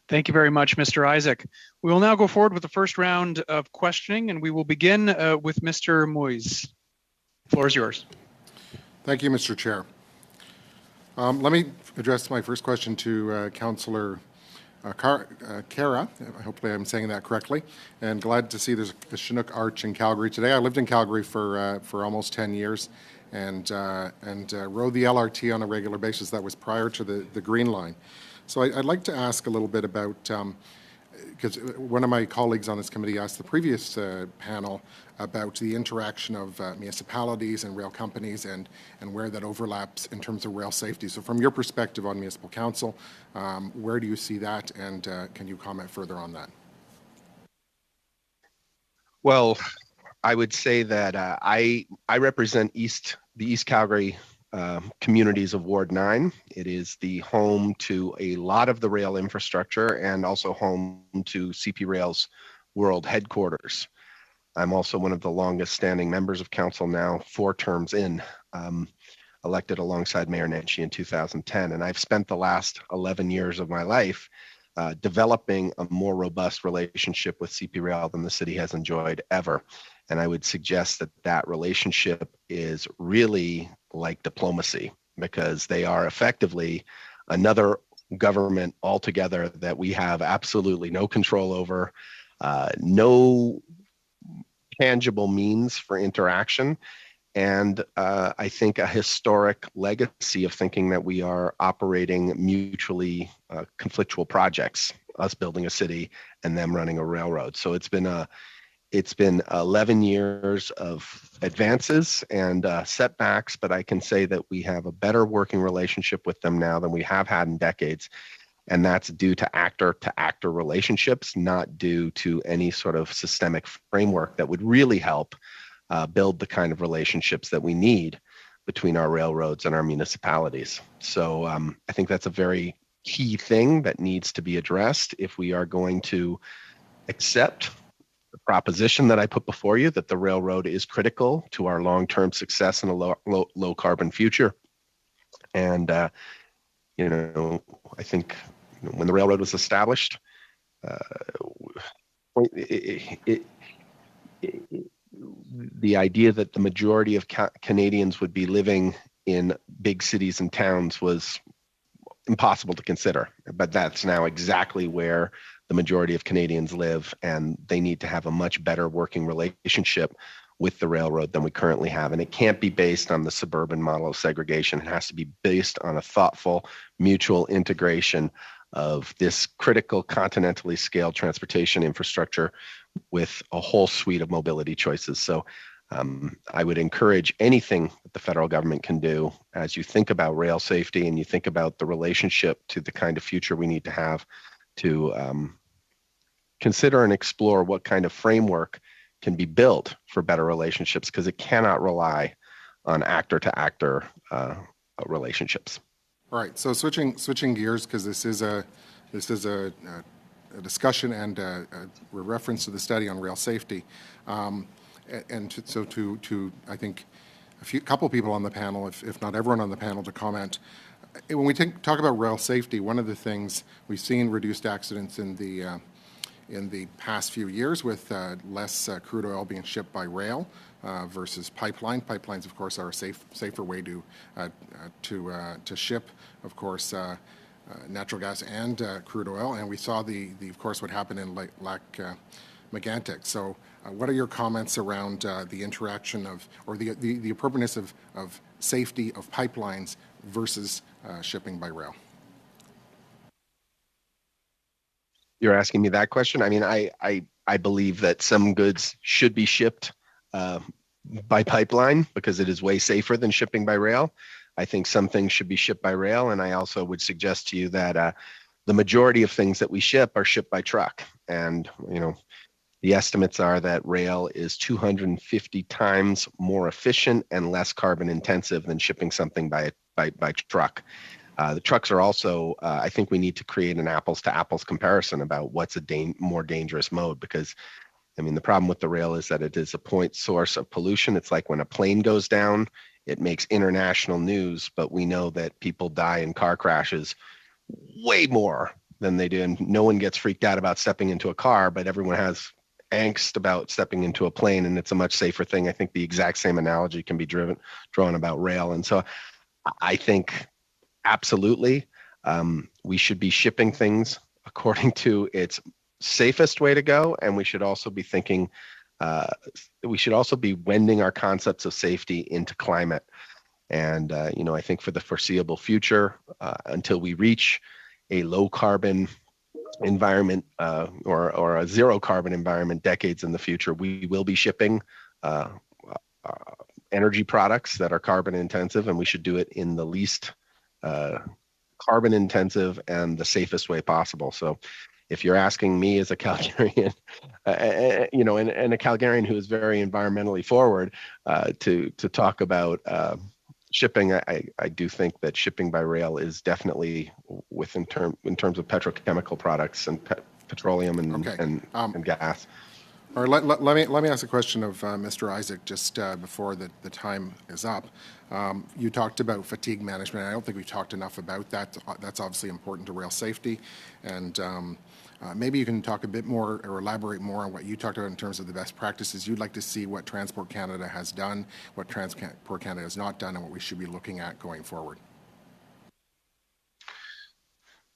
Thank you very much, Mr. Isaac. We will now go forward with the first round of questioning, and we will begin with Mr. Moise. The floor is yours. Thank you, Mr. Chair. Let me address my first question to Councillor Cara, hopefully I'm saying that correctly, and glad to see there's a Chinook Arch in Calgary today. I lived in Calgary for almost 10 years and rode the LRT on a regular basis. That was prior to the Green Line. So I'd like to ask a little bit about, because one of my colleagues on this committee asked the previous panel about the interaction of municipalities and rail companies and where that overlaps in terms of rail safety. So from your perspective on municipal council, where do you see that, and can you comment further on that? Well, I would say that I represent the East Calgary communities of Ward 9. It is the home to a lot of the rail infrastructure and also home to CP Rail's world headquarters. I'm also one of the longest standing members of council now, 4 terms in, elected alongside Mayor Nenshi in 2010. And I've spent the last 11 years of my life developing a more robust relationship with CP Rail than the city has enjoyed ever. And I would suggest that that relationship is really like diplomacy, because they are effectively another government altogether that we have absolutely no control over, no tangible means for interaction, and I think a historic legacy of thinking that we are operating mutually conflictual projects, us building a city and them running a railroad. So it's been 11 years of advances and setbacks, but I can say that we have a better working relationship with them now than we have had in decades. And that's due to actor relationships, not due to any sort of systemic framework that would really help build the kind of relationships that we need between our railroads and our municipalities. So I think that's a very key thing that needs to be addressed if we are going to accept the proposition that I put before you, that the railroad is critical to our long-term success in a low carbon future. And, I think when the railroad was established, the idea that the majority of Canadians would be living in big cities and towns was impossible to consider. But that's now exactly where the majority of Canadians live, and they need to have a much better working relationship with the railroad than we currently have. And it can't be based on the suburban model of segregation. It has to be based on a thoughtful mutual integration of this critical continentally scaled transportation infrastructure with a whole suite of mobility choices. So I would encourage anything that the federal government can do as you think about rail safety and you think about the relationship to the kind of future we need to have, to consider and explore what kind of framework can be built for better relationships, because it cannot rely on actor-to-actor relationships. All right. So switching gears, because this is a discussion and a reference to the study on rail safety, so to I think a couple people on the panel, if not everyone on the panel, to comment. When we talk about rail safety, one of the things we've seen reduced accidents in the past few years with less crude oil being shipped by rail versus pipeline. Pipelines, of course, are a safer way to ship, of course, natural gas and crude oil. And we saw of course, what happened in Lac Megantic. So, what are your comments around the interaction of, or the appropriateness of safety of pipelines versus shipping by rail? You're asking me that question? I mean, I believe that some goods should be shipped by pipeline because it is way safer than shipping by rail. I think some things should be shipped by rail, and I also would suggest to you that the majority of things that we ship are shipped by truck. And, the estimates are that rail is 250 times more efficient and less carbon intensive than shipping something by truck. The trucks are also, I think we need to create an apples to apples comparison about what's a more dangerous mode, because the problem with the rail is that it is a point source of pollution. It's like when a plane goes down, it makes international news, but we know that people die in car crashes way more than they do. And no one gets freaked out about stepping into a car, but everyone has angst about stepping into a plane, and it's a much safer thing. I think the exact same analogy can be drawn about rail. And so I think absolutely we should be shipping things according to its safest way to go, and we should also be thinking, we should also be wending our concepts of safety into climate. And I think for the foreseeable future, until we reach a low carbon environment or a zero carbon environment decades in the future, we will be shipping energy products that are carbon intensive, and we should do it in the least carbon intensive and the safest way possible. So if you're asking me as a Calgarian, and a Calgarian who is very environmentally forward, to talk about shipping, I do think that shipping by rail is definitely in terms of petrochemical products and petroleum and gas. All right, let me ask a question of Mr. Isaac just before the time is up. You talked about fatigue management. I don't think we've talked enough about that. That's obviously important to rail safety. And maybe you can talk a bit more or elaborate more on what you talked about in terms of the best practices you'd like to see, what Transport Canada has done, what Transport Canada has not done, and what we should be looking at going forward.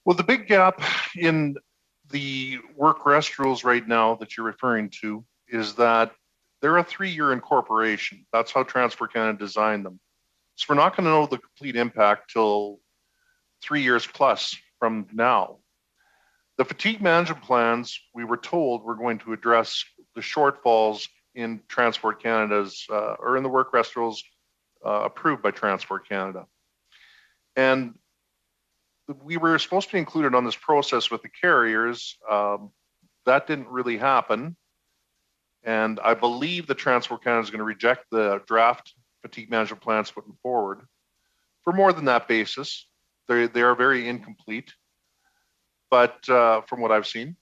Well, the big gap in the work rest rules right now that you're referring to is that they're a 3-year incorporation. That's how Transport Canada designed them. So we're not going to know the complete impact till 3 years plus from now. The fatigue management plans, we were told, were going to address the shortfalls in Transport Canada's, or in the work rest rules approved by Transport Canada. And we were supposed to be included on this process with the carriers. That didn't really happen. And I believe the Transport Canada is going to reject the draft fatigue management plans put forward for more than that basis. They are very incomplete, but from what I've seen.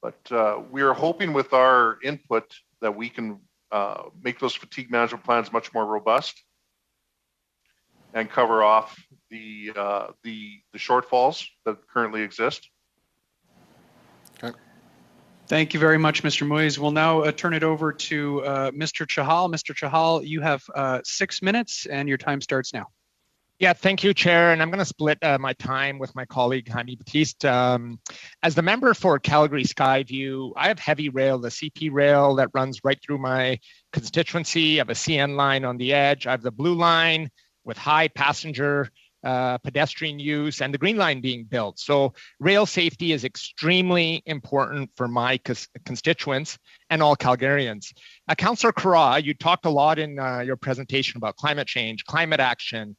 But we are hoping with our input that we can make those fatigue management plans much more robust and cover off the shortfalls that currently exist. Okay. Thank you very much, Mr. Moise. We'll now turn it over to Mr. Chahal. Mr. Chahal, you have 6 minutes and your time starts now. Yeah, thank you, Chair. And I'm going to split my time with my colleague, Jaime Batiste. As the member for Calgary Skyview, I have heavy rail, the CP rail that runs right through my constituency. I have a CN line on the edge. I have the blue line with high passenger pedestrian use and the green line being built. So rail safety is extremely important for my constituents and all Calgarians. Councillor Carra, you talked a lot in your presentation about climate change, climate action,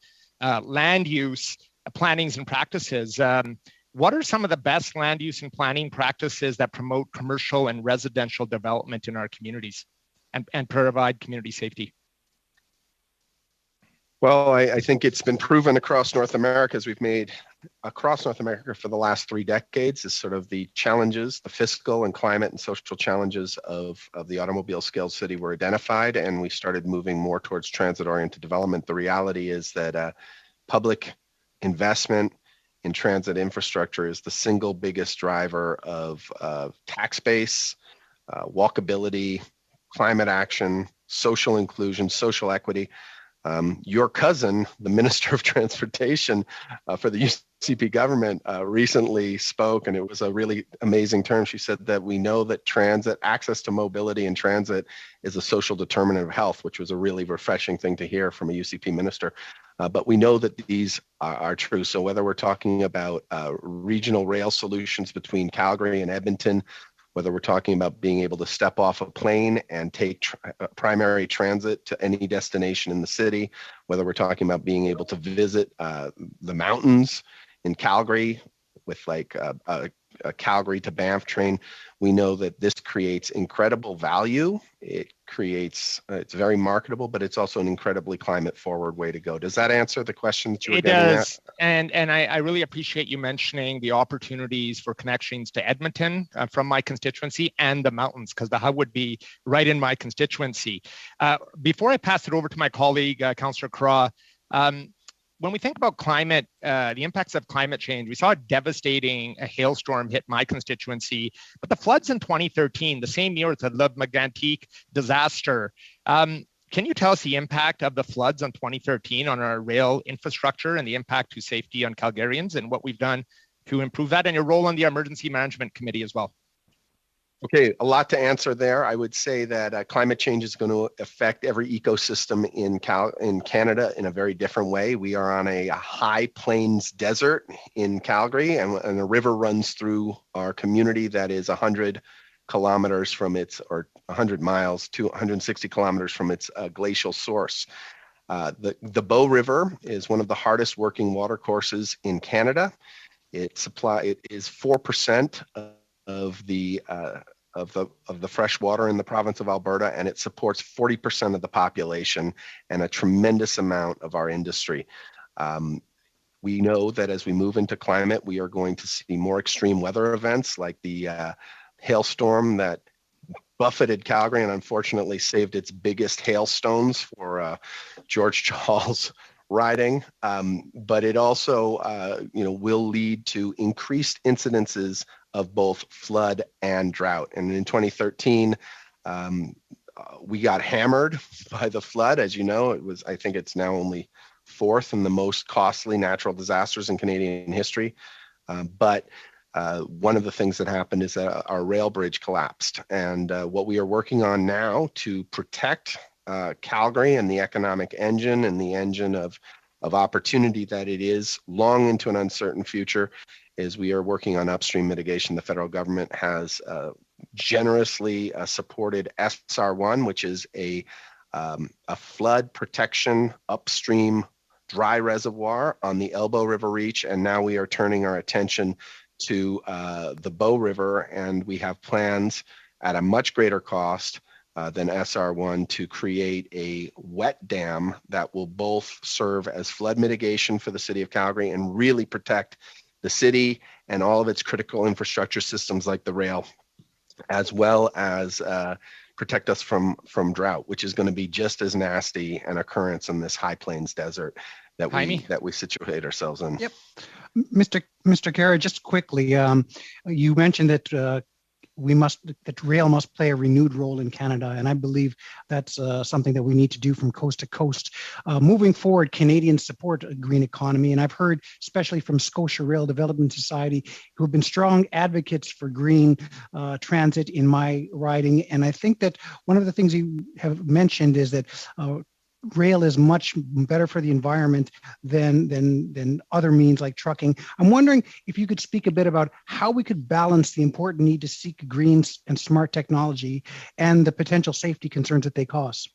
land use, plannings and practices. What are some of the best land use and planning practices that promote commercial and residential development in our communities and provide community safety? Well, I think it's been proven across North America, as we've made across North America for the last 3 decades, is sort of the challenges, the fiscal and climate and social challenges of the automobile scaled city were identified, and we started moving more towards transit-oriented development. The reality is that public investment in transit infrastructure is the single biggest driver of tax base, walkability, climate action, social inclusion, social equity. Your cousin, the Minister of Transportation for the UCP government, recently spoke, and it was a really amazing term. She said that we know that transit, access to mobility and transit is a social determinant of health, which was a really refreshing thing to hear from a UCP minister. But we know that these are true. So whether we're talking about regional rail solutions between Calgary and Edmonton, whether we're talking about being able to step off a plane and take primary transit to any destination in the city, whether we're talking about being able to visit the mountains in Calgary with like a Calgary to Banff train, we know that this creates incredible value. It creates, it's very marketable, but it's also an incredibly climate forward way to go. Does that answer the question that you were getting at? And I really appreciate you mentioning the opportunities for connections to Edmonton from my constituency and the mountains, because the hub would be right in my constituency. Before I pass it over to my colleague, Councillor Carra, when we think about climate, the impacts of climate change, we saw a devastating hailstorm hit my constituency, but the floods in 2013, the same year as the Le Mégantic disaster, can you tell us the impact of the floods in 2013 on our rail infrastructure and the impact to safety on Calgarians and what we've done to improve that, and your role on the Emergency Management Committee as well? Okay, a lot to answer there. I would say that climate change is going to affect every ecosystem in Canada in a very different way. We are on a high plains desert in Calgary, and a river runs through our community that is 100 kilometers from its, or 100 miles to 160 kilometers from its glacial source. The Bow River is one of the hardest working water courses in Canada. It is 4% of the fresh water in the province of Alberta, and it supports 40% of the population and a tremendous amount of our industry. We know that as we move into climate, we are going to see more extreme weather events like the hailstorm that buffeted Calgary and unfortunately saved its biggest hailstones for George Chahal's riding. But it also will lead to increased incidences of both flood and drought. And in 2013, we got hammered by the flood. As you know, I think it's now only fourth in the most costly natural disasters in Canadian history. But one of the things that happened is that our rail bridge collapsed. And what we are working on now to protect Calgary and the economic engine and the engine of opportunity that it is long into an uncertain future is we are working on upstream mitigation. The federal government has generously supported SR1, which is a flood protection upstream dry reservoir on the Elbow River Reach. And now we are turning our attention to the Bow River, and we have plans at a much greater cost than SR1 to create a wet dam that will both serve as flood mitigation for the city of Calgary and really protect the city and all of its critical infrastructure systems like the rail, as well as protect us from drought, which is going to be just as nasty an occurrence in this high plains desert that we situate ourselves in. Yep. Mr. Kara, just quickly, you mentioned that that rail must play a renewed role in Canada, and I believe that's something that we need to do from coast to coast. Moving forward, Canadians support a green economy, and I've heard, especially from Scotia Rail Development Society, who have been strong advocates for green transit in my riding. And I think that one of the things you have mentioned is that rail is much better for the environment than other means like trucking. I'm wondering if you could speak a bit about how we could balance the important need to seek green and smart technology and the potential safety concerns that they cause.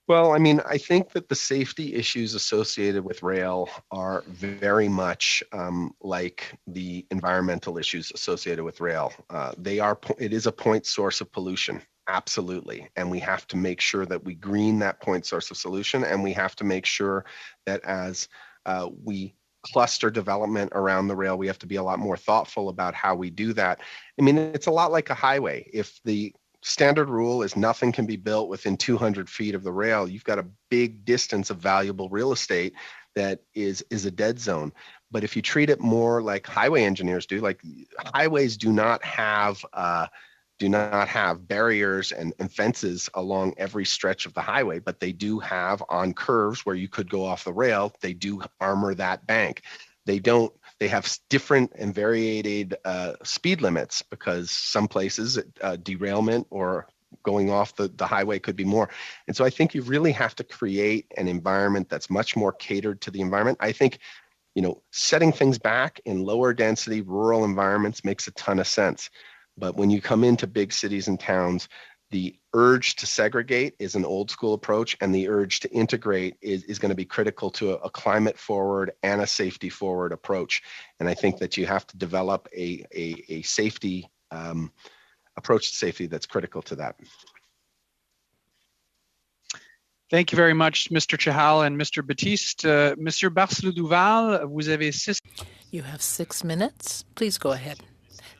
Well, I mean, I think that the safety issues associated with rail are very much like the environmental issues associated with rail. It is a point source of pollution. Absolutely. And we have to make sure that we green that point source of solution. And we have to make sure that as we cluster development around the rail, we have to be a lot more thoughtful about how we do that. I mean, it's a lot like a highway. If the standard rule is nothing can be built within 200 feet of the rail, you've got a big distance of valuable real estate that is a dead zone. But if you treat it more like highway engineers do, like highways do not have barriers and fences along every stretch of the highway, but they do have on curves where you could go off the rail, they do armor that bank. They have different and varied speed limits because some places derailment or going off the highway could be more. And so I think you really have to create an environment that's much more catered to the environment. I think, setting things back in lower density rural environments makes a ton of sense. But when you come into big cities and towns, the urge to segregate is an old school approach, and the urge to integrate is going to be critical to a climate forward and a safety forward approach. And I think that you have to develop a safety approach to safety that's critical to that. Thank you very much, Mr. Chahal and Mr. Batiste. Monsieur Barcelou-Duval, vous avez 6. You have 6 minutes. Please go ahead.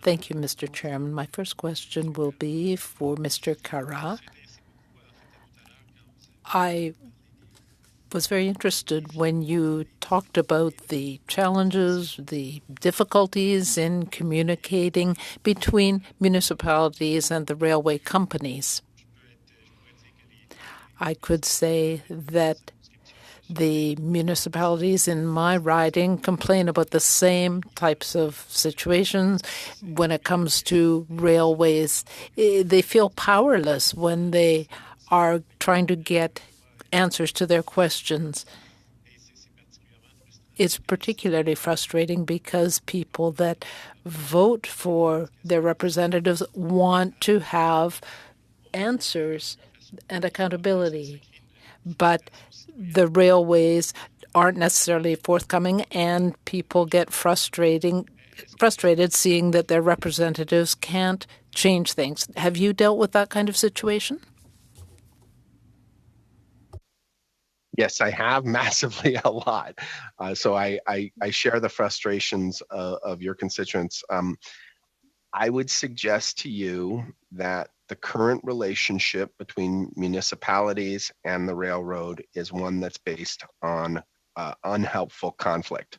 Thank you, Mr. Chairman. My first question will be for Mr. Kara. I was very interested when you talked about the challenges, the difficulties in communicating between municipalities and the railway companies. I could say that The municipalities in my riding complain about the same types of situations when it comes to railways. They feel powerless when they are trying to get answers to their questions. It's particularly frustrating because people that vote for their representatives want to have answers and accountability. But the railways aren't necessarily forthcoming, and people get frustrated seeing that their representatives can't change things. Have you dealt with that kind of situation? Yes, I have massively a lot. So I share the frustrations of your constituents. I would suggest to you that the current relationship between municipalities and the railroad is one that's based on unhelpful conflict.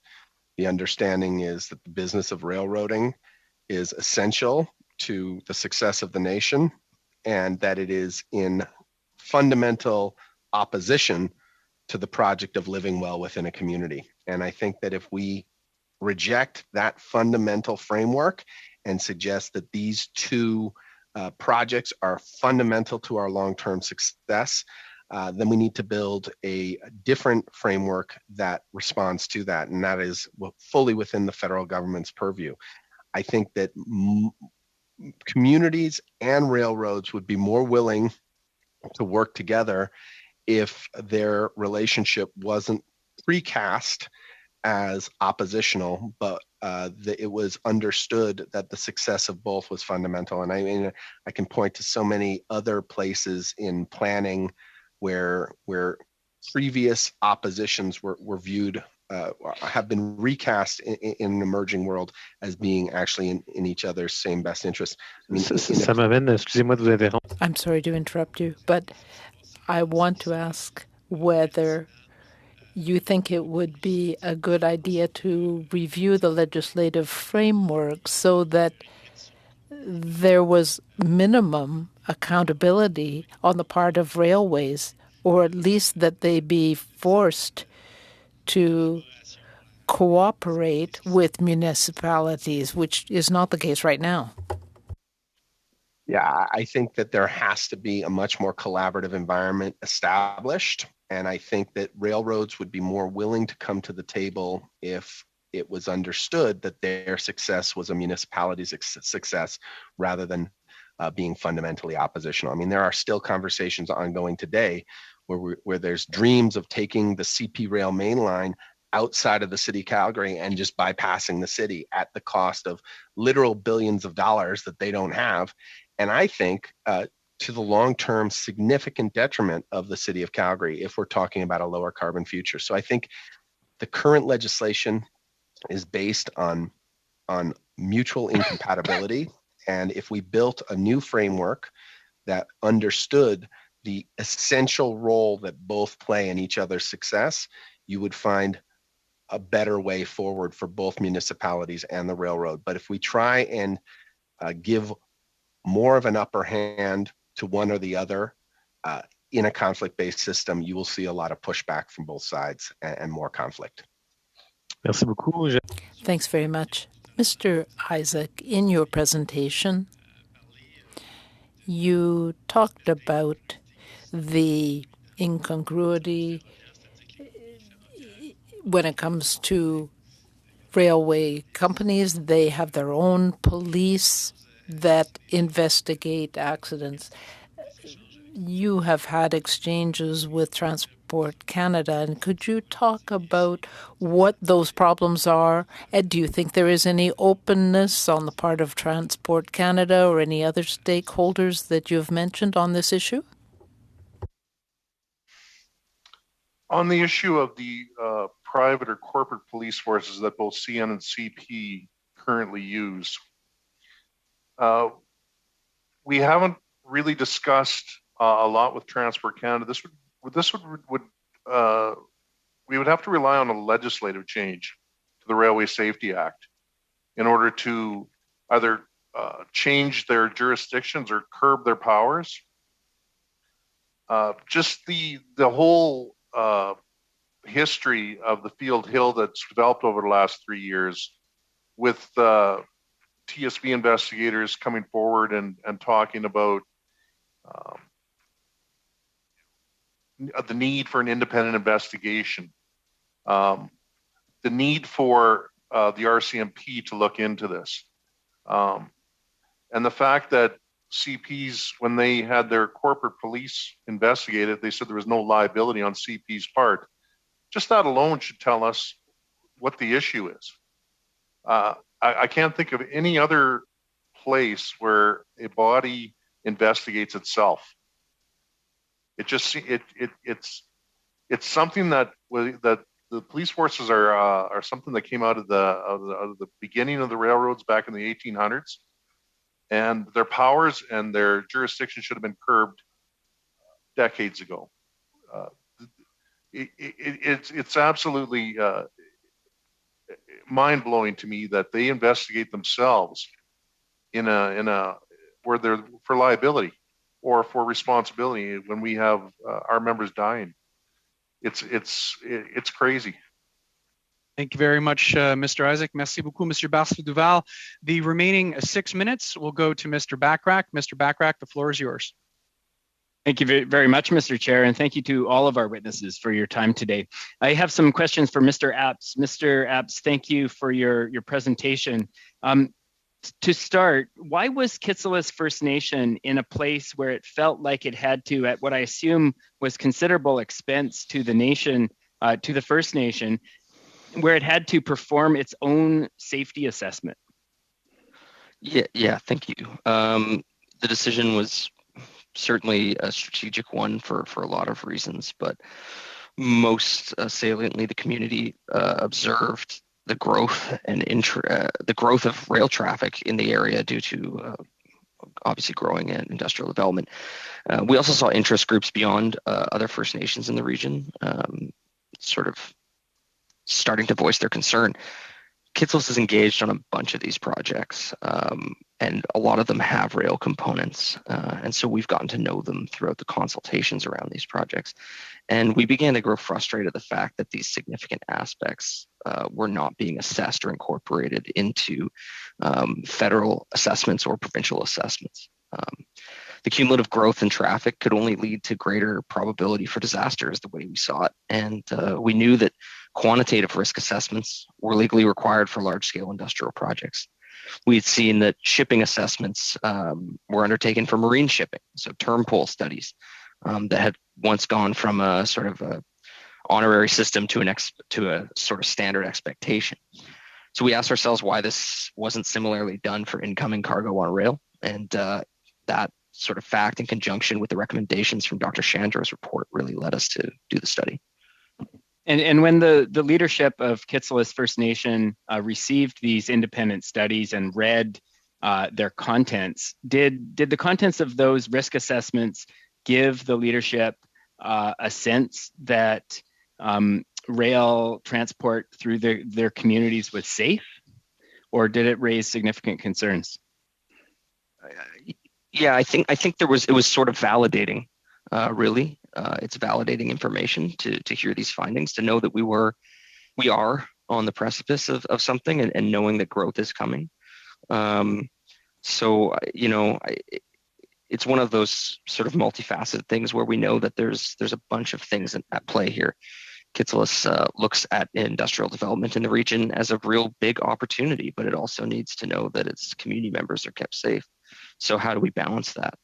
The understanding is that the business of railroading is essential to the success of the nation, and that it is in fundamental opposition to the project of living well within a community. And I think that if we reject that fundamental framework and suggest that these two projects are fundamental to our long-term success, then we need to build a different framework that responds to that, and that is fully within the federal government's purview. I think that communities and railroads would be more willing to work together if their relationship wasn't recast as oppositional, but it was understood that the success of both was fundamental. And I mean, I can point to so many other places in planning where previous oppositions were viewed, have been recast in an emerging world as being actually in each other's same best interest. I mean, I'm sorry to interrupt you, but I want to ask whether you think it would be a good idea to review the legislative framework so that there was minimum accountability on the part of railways, or at least that they be forced to cooperate with municipalities, which is not the case right now. Yeah, I think that there has to be a much more collaborative environment established. And I think that railroads would be more willing to come to the table if it was understood that their success was a municipality's success rather than being fundamentally oppositional. I mean, there are still conversations ongoing today where there's dreams of taking the CP Rail main line outside of the city of Calgary and just bypassing the city at the cost of literal billions of dollars that they don't have. And I think to the long-term significant detriment of the city of Calgary if we're talking about a lower carbon future. So I think the current legislation is based on mutual incompatibility. And if we built a new framework that understood the essential role that both play in each other's success, you would find a better way forward for both municipalities and the railroad. But if we try and give more of an upper hand to one or the other in a conflict-based system, you will see a lot of pushback from both sides and more conflict. Merci beaucoup. Thanks very much. Mr. Isaac, in your presentation, you talked about the incongruity when it comes to railway companies. They have their own police that investigate accidents. You have had exchanges with Transport Canada, and could you talk about what those problems are? And do you think there is any openness on the part of Transport Canada or any other stakeholders that you've mentioned on this issue? On the issue of the private or corporate police forces that both CN and CP currently use, we haven't really discussed a lot with Transport Canada. We would have to rely on a legislative change to the Railway Safety Act in order to either change their jurisdictions or curb their powers. Just the whole history of the Field Hill that's developed over the last 3 years, with TSB investigators coming forward and talking about the need for an independent investigation, the need for the RCMP to look into this, and the fact that CPs, when they had their corporate police investigated, they said there was no liability on CP's part. Just that alone should tell us what the issue is. I can't think of any other place where a body investigates itself. It's something that the police forces are something that came out of the beginning of the railroads back in the 1800s, and their powers and their jurisdiction should have been curbed decades ago. It's absolutely mind-blowing to me that they investigate themselves in a where they're for liability or for responsibility when we have our members dying. It's crazy. Thank you very much, Mr. Isaac. Merci beaucoup, Mr. Barclay-Duval. The remaining 6 minutes will go to Mr. Bachrach. Mr. Bachrach, the floor is yours. Thank you very much, Mr. Chair, and thank you to all of our witnesses for your time today. I have some questions for Mr. Apps. Mr. Apps, thank you for your presentation. To start, why was Kitsillas First Nation in a place where it felt like it had to, at what I assume was considerable expense to the nation, to the First Nation, where it had to perform its own safety assessment? Yeah, thank you. The decision was certainly a strategic one for a lot of reasons, but most saliently, the community observed the growth and the growth of rail traffic in the area due to obviously growing industrial development. We also saw interest groups beyond other First Nations in the region sort of starting to voice their concern. Kitsillas is engaged on a bunch of these projects, and a lot of them have rail components. And so we've gotten to know them throughout the consultations around these projects. And we began to grow frustrated at the fact that these significant aspects were not being assessed or incorporated into federal assessments or provincial assessments. The cumulative growth in traffic could only lead to greater probability for disasters the way we saw it. And we knew that quantitative risk assessments were legally required for large-scale industrial projects. We had seen that shipping assessments were undertaken for marine shipping, so term pole studies that had once gone from a sort of a honorary system to a sort of standard expectation. So we asked ourselves why this wasn't similarly done for incoming cargo on rail, and that sort of fact in conjunction with the recommendations from Dr. Chandra's report really led us to do the study. And when the leadership of Kitsillas First Nation received these independent studies and read their contents, did the contents of those risk assessments give the leadership a sense that rail transport through their communities was safe, or did it raise significant concerns? Yeah, I think it was sort of validating, really. It's validating information to hear these findings, to know that we are on the precipice of something, and knowing that growth is coming. So, it's one of those sort of multifaceted things where we know that there's a bunch of things at play here. Kitsillas looks at industrial development in the region as a real big opportunity, but it also needs to know that its community members are kept safe. So how do we balance that?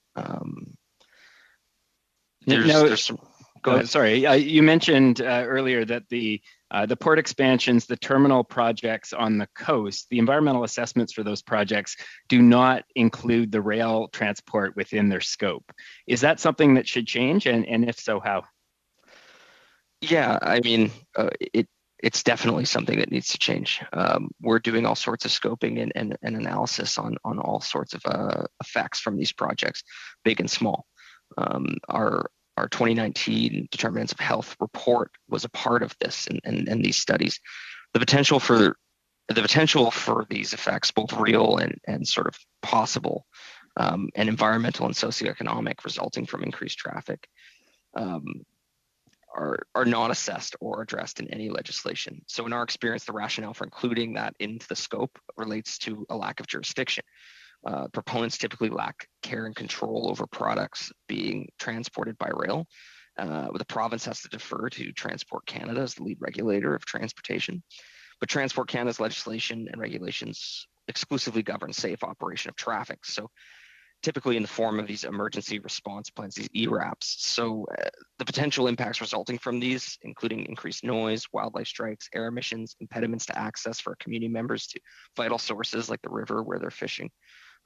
There's some. Go ahead. Sorry, you mentioned earlier that the port expansions, the terminal projects on the coast, the environmental assessments for those projects do not include the rail transport within their scope. Is that something that should change, and if so, how? Yeah, I mean, it's definitely something that needs to change. We're doing all sorts of scoping and analysis on all sorts of effects from these projects, big and small. Our 2019 Determinants of Health report was a part of this and these studies. The potential for these effects, both real and sort of possible, and environmental and socioeconomic, resulting from increased traffic, are not assessed or addressed in any legislation. So in our experience, the rationale for including that into the scope relates to a lack of jurisdiction. Proponents typically lack care and control over products being transported by rail. The province has to defer to Transport Canada as the lead regulator of transportation. But Transport Canada's legislation and regulations exclusively govern safe operation of traffic. So typically in the form of these emergency response plans, these ERAPs. So the potential impacts resulting from these, including increased noise, wildlife strikes, air emissions, impediments to access for community members to vital sources like the river where they're fishing.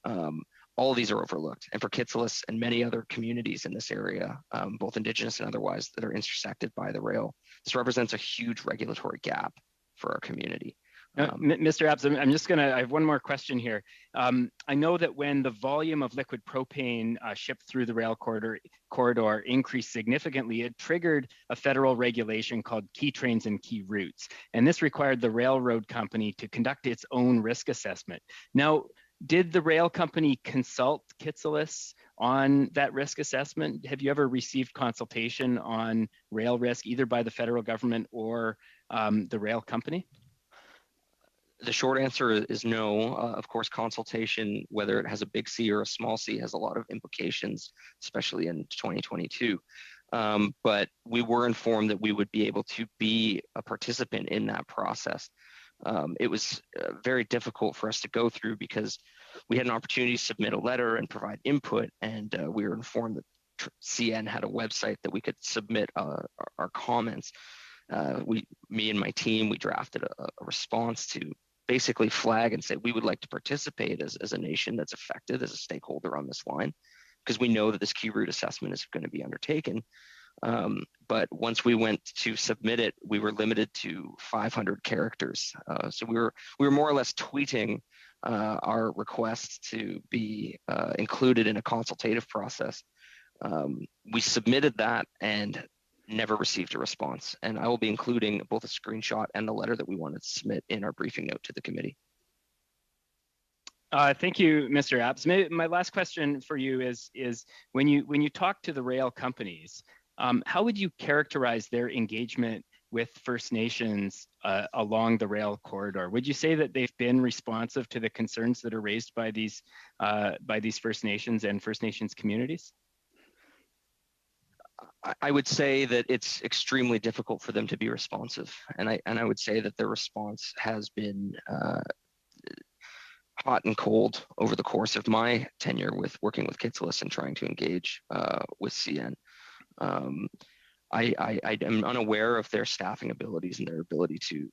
All of these are overlooked. And for Kitsilus and many other communities in this area, both Indigenous and otherwise, that are intersected by the rail, this represents a huge regulatory gap for our community. Mr. Abs, I have one more question here. I know that when the volume of liquid propane shipped through the rail corridor increased significantly, it triggered a federal regulation called key trains and key routes. And this required the railroad company to conduct its own risk assessment. Now, did the rail company consult Kitsilus on that risk assessment? Have you ever received consultation on rail risk, either by the federal government or the rail company? The short answer is no. Of course, consultation, whether it has a big C or a small c, has a lot of implications, especially in 2022. But we were informed that we would be able to be a participant in that process. It was very difficult for us to go through because we had an opportunity to submit a letter and provide input, and we were informed that CN had a website that we could submit our comments. Me and my team, we drafted a response to basically flag and say we would like to participate as a nation that's affected as a stakeholder on this line, because we know that this key route assessment is going to be undertaken. But once we went to submit it, we were limited to 500 characters. So we were more or less tweeting our request to be included in a consultative process. We submitted that and never received a response. And I will be including both a screenshot and the letter that we wanted to submit in our briefing note to the committee. Thank you, Mr. Apps. My last question for you is when you talk to the rail companies, how would you characterize their engagement with First Nations along the rail corridor? Would you say that they've been responsive to the concerns that are raised by these First Nations and First Nations communities? I would say that it's extremely difficult for them to be responsive, and I would say that their response has been hot and cold over the course of my tenure with working with Kitsilus and trying to engage with CN. I am unaware of their staffing abilities and their ability to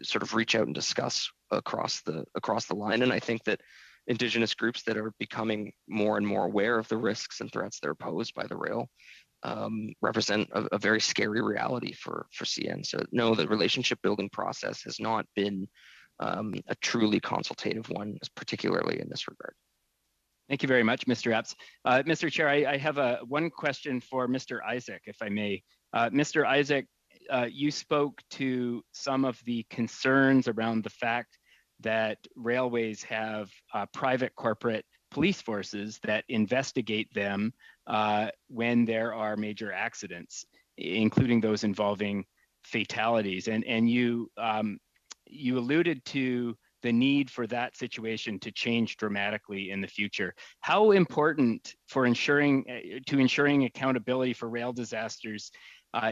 sort of reach out and discuss across the line, and I think that Indigenous groups that are becoming more and more aware of the risks and threats that are posed by the rail represent a very scary reality for CN. So no, the relationship building process has not been a truly consultative one, particularly in this regard. Thank you very much, Mr. Epps. Mr. Chair, I have one question for Mr. Isaac, if I may. Mr. Isaac, you spoke to some of the concerns around the fact that railways have private corporate police forces that investigate them when there are major accidents, including those involving fatalities. And you alluded to the need for that situation to change dramatically in the future. How important for ensuring accountability for rail disasters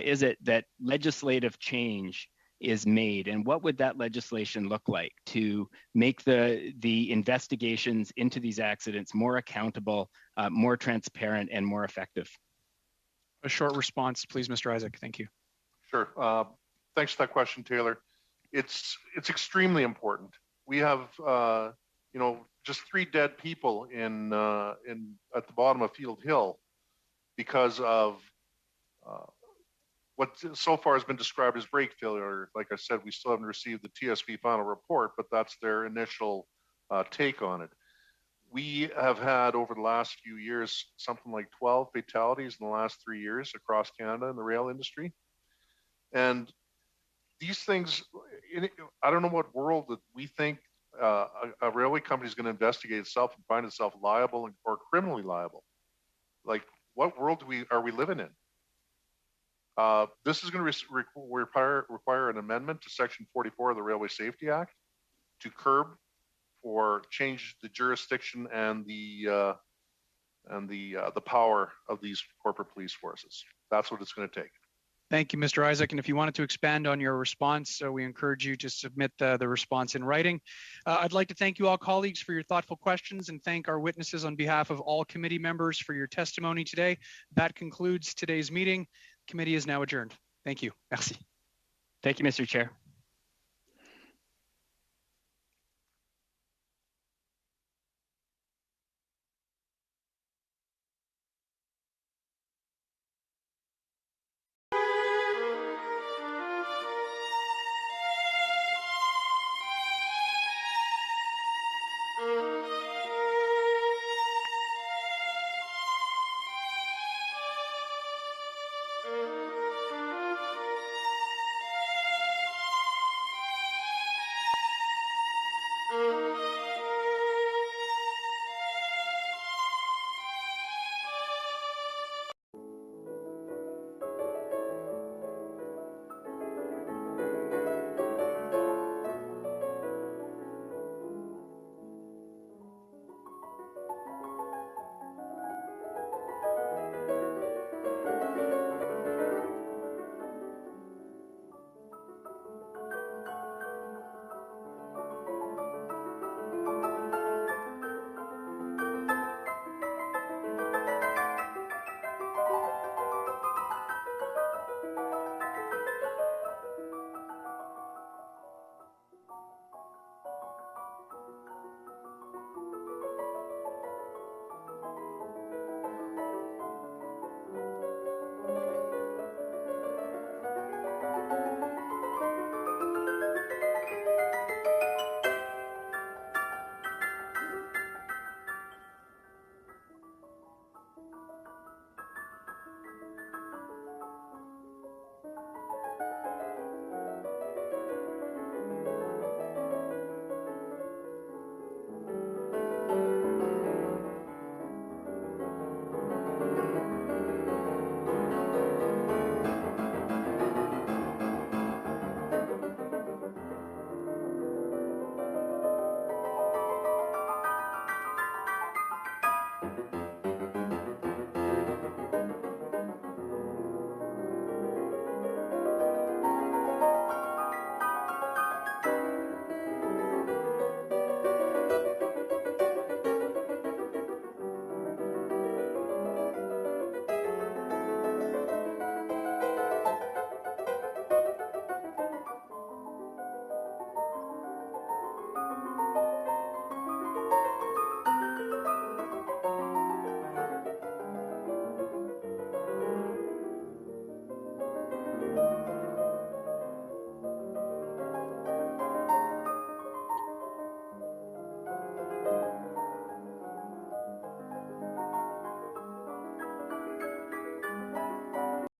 is it that legislative change is made, and what would that legislation look like to make the investigations into these accidents more accountable, more transparent, and more effective? A short response, please, Mr. Isaac. Thank you. Sure. Thanks for that question, Taylor. It's extremely important. We have just 3 dead people in at the bottom of Field Hill because of what so far has been described as brake failure. Like I said, we still haven't received the TSB final report, but that's their initial take on it. We have had over the last few years something like 12 fatalities in the last 3 years across Canada in the rail industry. And these things, I don't know what world that we think a railway company is going to investigate itself and find itself liable or criminally liable. Like, what world are we living in? This is going to require an amendment to Section 44 of the Railway Safety Act to curb or change the jurisdiction and the power of these corporate police forces. That's what it's going to take. Thank you, Mr. Isaac. And if you wanted to expand on your response, we encourage you to submit the response in writing. I'd like to thank you all colleagues for your thoughtful questions and thank our witnesses on behalf of all committee members for your testimony today. That concludes today's meeting. Committee is now adjourned. Thank you. Merci. Thank you, Mr. Chair. Thank you.